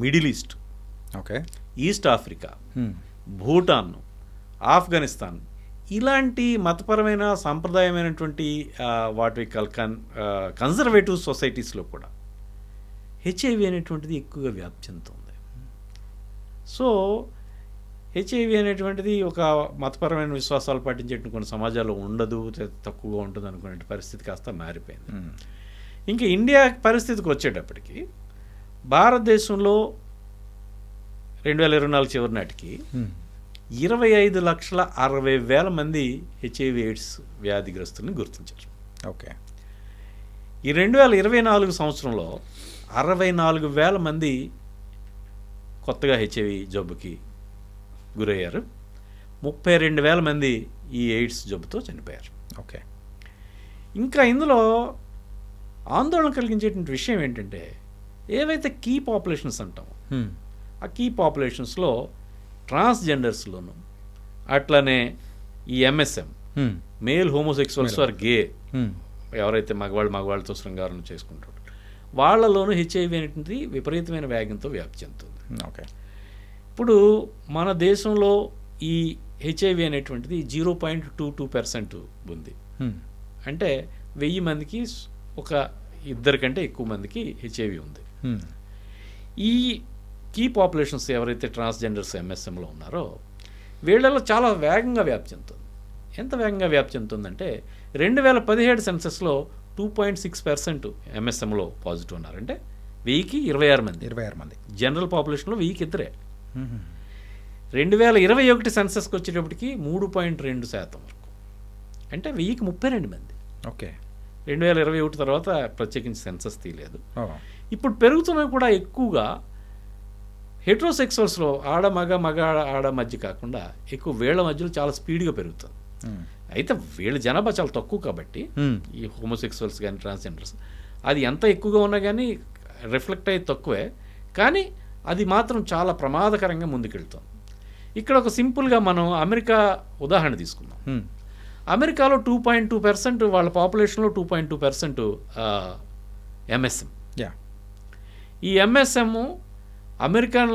middle east, east Africa, Bhutan, Afghanistan ఇలాంటి మతపరమైన సాంప్రదాయమైనటువంటి వాటి కన్జర్వేటివ్ సొసైటీస్లో కూడా హెచ్ఐవి అనేటువంటిది ఎక్కువగా వ్యాప్తి చెందుతుంది. సో హెచ్ఐవి అనేటువంటిది ఒక మతపరమైన విశ్వాసాలు పాటించేటువంటి కొన్ని సమాజాల్లో ఉండదు, తక్కువగా ఉంటుంది అనుకునే పరిస్థితి కాస్త మారిపోయింది. ఇంకా ఇండియా పరిస్థితికి వచ్చేటప్పటికి భారతదేశంలో 2024 చివరి నాటికి 25,60,000 మంది హెచ్ఐవి ఎయిడ్స్ వ్యాధిగ్రస్తుల్ని గుర్తించారు. ఓకే. ఈ 2024 సంవత్సరంలో 64,000 మంది కొత్తగా హెచ్ఐవి జబ్బుకి గురయ్యారు. 32,000 మంది ఈ ఎయిడ్స్ జబ్బుతో చనిపోయారు. ఓకే. ఇంకా ఇందులో ఆందోళన కలిగించేటువంటి విషయం ఏంటంటే, ఏవైతే కీ పాపులేషన్స్ అంటామో ఆ కీ పాపులేషన్స్లో ట్రాన్స్జెండర్స్లోను, అట్లనే ఈ MSM male homosexuals are gay, ఎవరైతే మగవాళ్ళతో శృంగారం చేసుకుంటారో వాళ్ళలోనూ హెచ్ఐవి అనేటువంటి విపరీతమైన వేగంతో వ్యాప్తి చెందుతుంది. ఓకే. ఇప్పుడు మన దేశంలో ఈ హెచ్ఐవి అనేటువంటిది 0.22% ఉంది. అంటే 1000 మందికి ఒక 2 కంటే ఎక్కువ మందికి హెచ్ఐవి ఉంది. ఈ కీ పాపులేషన్స్ ఎవరైతే ట్రాన్స్జెండర్స్ ఎంఎస్ఎంలో ఉన్నారో వీళ్ళలో చాలా వేగంగా వ్యాప్తి చెందుతుంది. ఎంత వేగంగా వ్యాప్తి చెందుతుందంటే 2017 సెన్సస్లో 2.6% ఎంఎస్ఎంలో పాజిటివ్ ఉన్నారు. అంటే 1000కి 26 మంది. జనరల్ పాపులేషన్లో 1000కి 2. 2021 సెన్సస్కి వచ్చేటప్పటికి 3.2% వరకు, అంటే 1000కి 32 మంది. ఓకే. 2021 తర్వాత ప్రత్యేకించి సెన్సస్ తీయలేదు. ఇప్పుడు పెరుగుతున్నవి కూడా ఎక్కువగా హెట్రోసెక్సువల్స్లో మగ ఆడ మధ్య కాకుండా ఎక్కువ వీళ్ళ మధ్యలో చాలా స్పీడ్గా పెరుగుతుంది. అయితే వీళ్ళ జనాభా చాలా తక్కువ కాబట్టి ఈ హోమోసెక్సువల్స్ కానీ ట్రాన్స్జెండర్స్ అది ఎంత ఎక్కువగా ఉన్నా కానీ రిఫ్లెక్ట్ అయ్యి తక్కువే, కానీ అది మాత్రం చాలా ప్రమాదకరంగా ముందుకెళ్తుంది. ఇక్కడ ఒక సింపుల్గా మనం అమెరికా ఉదాహరణ తీసుకుందాం. అమెరికాలో 2.2% వాళ్ళ పాపులేషన్లో 2.2% ఎంఎస్ఎం. ఈ ఎంఎస్ఎం అమెరికన్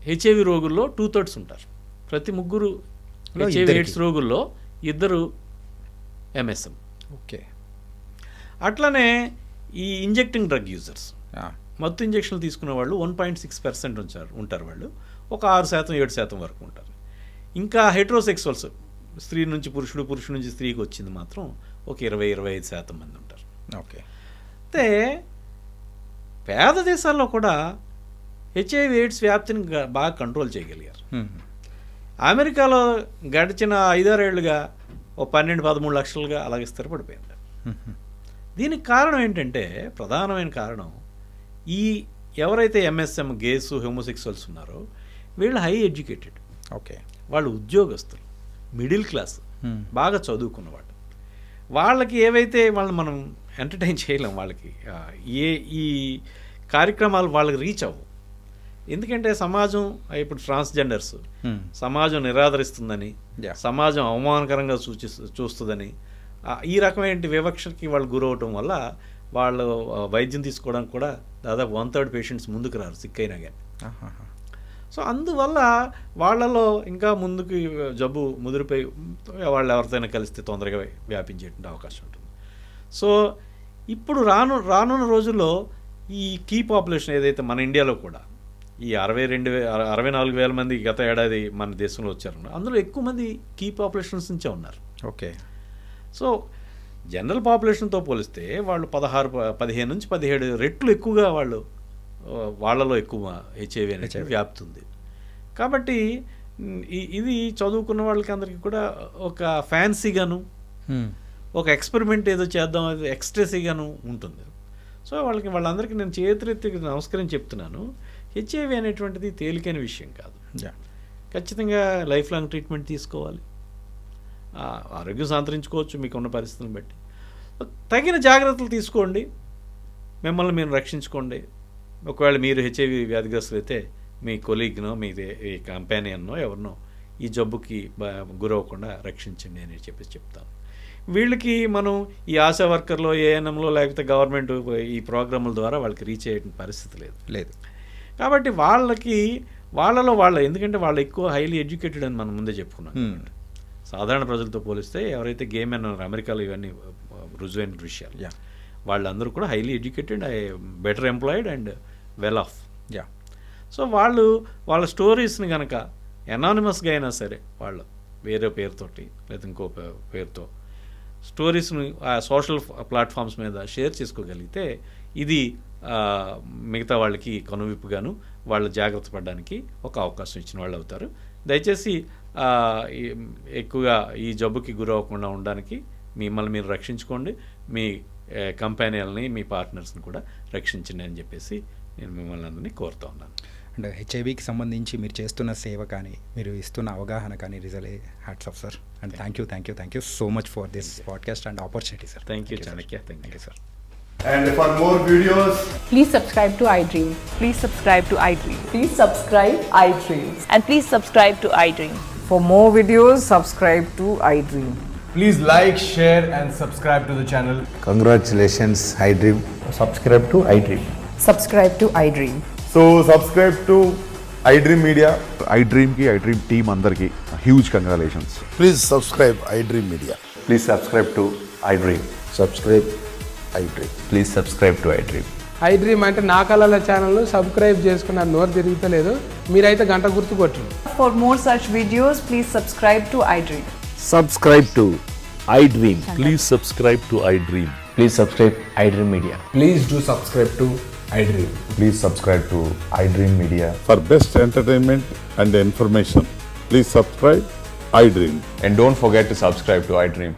హెచ్ఐవి రోగుల్లో 2/3 ఉంటారు. ప్రతి 3 హెచ్ఐవి ఎయిడ్స్ రోగుల్లో 2 ఎంఎస్ఎం. ఓకే. అట్లనే ఈ ఇంజెక్టింగ్ డ్రగ్ యూజర్స్, మత్తు ఇంజెక్షన్లు తీసుకునే వాళ్ళు 1.6% ఉంటారు. వాళ్ళు ఒక 6%, 7% వరకు ఉంటారు. ఇంకా హెట్రోసెక్సువల్స్, స్త్రీ నుంచి పురుషుడు నుంచి స్త్రీకి వచ్చింది మాత్రం ఒక 20-25% మంది ఉంటారు. ఓకే. అయితే పేద దేశాల్లో కూడా హెచ్ఐవి ఎయిడ్స్ వ్యాప్తిని బాగా కంట్రోల్ చేయగలిగారు. అమెరికాలో గడిచిన 5-6 ఏళ్లుగా ఓ 12-13 లక్షలుగా అలాగే స్థిరపడిపోయింది. దీనికి కారణం ఏంటంటే, ప్రధానమైన కారణం ఈ ఎవరైతే ఎంఎస్ఎం గేస్ హోమోసెక్సువల్స్ ఉన్నారో వీళ్ళు హై ఎడ్యుకేటెడ్. ఓకే. వాళ్ళు ఉద్యోగస్తులు, మిడిల్ క్లాస్, బాగా చదువుకున్నవాళ్ళు. వాళ్ళకి ఏవైతే వాళ్ళని మనం ఎంటర్టైన్ చేయలేం, వాళ్ళకి ఈ కార్యక్రమాలు వాళ్ళకి రీచ్ అవ్వవు. ఎందుకంటే సమాజం ఇప్పుడు ట్రాన్స్జెండర్స్ సమాజం నిరాదరిస్తుందని, సమాజం అవమానకరంగా చూస్తుందని, ఈ రకమైన వివక్షకి వాళ్ళు గురవటం వల్ల వాళ్ళు వైద్యం తీసుకోవడానికి కూడా దాదాపు 1/3 పేషెంట్స్ ముందుకు రారు సిక్ అయినా కానీ. సో అందువల్ల వాళ్ళలో ఇంకా ముందుకు జబ్బు ముదిరిపోయి వాళ్ళు ఎవరితోనైనా కలిస్తే తొందరగా వ్యాపించేటువంటి అవకాశం ఉంటుంది. సో ఇప్పుడు రానున్న రోజుల్లో ఈ కీ పాపులేషన్ ఏదైతే మన ఇండియాలో కూడా ఈ 64,000 మంది గత ఏడాది మన దేశంలో వచ్చారు, అందులో ఎక్కువ మంది కీ పాపులేషన్స్ నుంచే ఉన్నారు. ఓకే. సో జనరల్ పాపులేషన్తో పోలిస్తే వాళ్ళు 15 నుంచి 17 రెట్లు ఎక్కువగా వాళ్ళలో ఎక్కువ హెచ్ఐవి అనేది వ్యాప్తి ఉంది. కాబట్టి ఇది చదువుకున్న వాళ్ళకి అందరికీ కూడా ఒక ఫ్యాన్సీగాను, ఒక ఎక్స్పెరిమెంట్ ఏదో చేద్దాం, అది ఎక్స్ట్రెసీగాను ఉంటుంది. సో వాళ్ళందరికీ నేను చేతులెత్తి నమస్కరించి చెప్తున్నాను, హెచ్ఐవి అనేటువంటిది తేలికైన విషయం కాదు. ఖచ్చితంగా లైఫ్ లాంగ్ ట్రీట్మెంట్ తీసుకోవాలి, ఆరోగ్యం సంతరించుకోవచ్చు మీకు ఉన్న పరిస్థితులను బట్టి. తగిన జాగ్రత్తలు తీసుకోండి, మిమ్మల్ని మీరు రక్షించుకోండి. ఒకవేళ మీరు హెచ్ఐవి వ్యాధిగ్రస్తులు అయితే మీ కొలీగ్నో మీ కంపానియన్నో ఎవరినో ఈ జబ్బుకి గురవకుండా రక్షించండి అని చెప్తాను. వీళ్ళకి మనం ఈ ఆశా వర్కర్లో, ఏఎన్ఎంలో లేకపోతే గవర్నమెంట్ ఈ ప్రోగ్రాముల ద్వారా వాళ్ళకి రీచ్ అయ్యే పరిస్థితి లేదు. కాబట్టి వాళ్ళలో ఎందుకంటే వాళ్ళు ఎక్కువ హైలీ ఎడ్యుకేటెడ్ అని మనం ముందే చెప్పుకున్నాం. సాధారణ ప్రజలతో పోలిస్తే ఎవరైతే గే మెన్ అమెరికాలో ఇవన్నీ రుజువైన విషయాలు, వాళ్ళందరూ కూడా highly educated, better employed and well of. Yeah. So వాళ్ళు వాళ్ళ స్టోరీస్ని కనుక ఎనానిమస్గా అయినా సరే వాళ్ళు వేరే పేరుతోటి లేదా ఇంకో పేరుతో స్టోరీస్ని ఆ సోషల్ ప్లాట్ఫామ్స్ మీద షేర్ చేసుకోగలిగితే ఇది మిగతా వాళ్ళకి కనువిప్పుగాను వాళ్ళు జాగ్రత్త పడడానికి ఒక అవకాశం ఇచ్చిన వాళ్ళు అవుతారు. దయచేసి ఎక్కువగా ఈ జబ్బుకి గురవ్వకుండా ఉండడానికి మిమ్మల్ని మీరు రక్షించుకోండి, మీ కంపెనీలని మీ పార్ట్నర్స్ని కూడా రక్షించండి అని చెప్పేసి నేను మిమ్మల్ని అందరినీ కోరుతూ ఉన్నాను. అండ్ హెచ్ఐవికి సంబంధించి మీరు చేస్తున్న సేవ కానీ మీరు ఇస్తున్న అవగాహన కానీ రిజలే hats off sir. And thank you so much for this podcast and opportunity sir. Thank you Chanakya. Thank you sir. And for more videos, Please subscribe to iDream. Please subscribe to iDream. Please subscribe iDream. And please subscribe to iDream. For more videos, subscribe to iDream. please like, share and subscribe to the channel. Congratulations, iDream. Subscribe to iDream. Subscribe to iDream. So subscribe to iDream Media. iDream ki iDream team andarki huge congratulations. Please subscribe iDream Media. Please subscribe to iDream. Subscribe iDream. Please subscribe to iDream. iDream అంటే నా కళల ఛానల్ను subscribe చేసుకున్న నోరు తిరుగుతలేదు, మీరైతే గంట గుర్తు కొట్టండి. For more such videos, please subscribe to iDream. Subscribe to iDream. Please subscribe to iDream. Please subscribe iDream Media. Please do subscribe to iDream. Please subscribe to iDream Media. For best entertainment and information, please subscribe iDream. And don't forget to subscribe to iDream.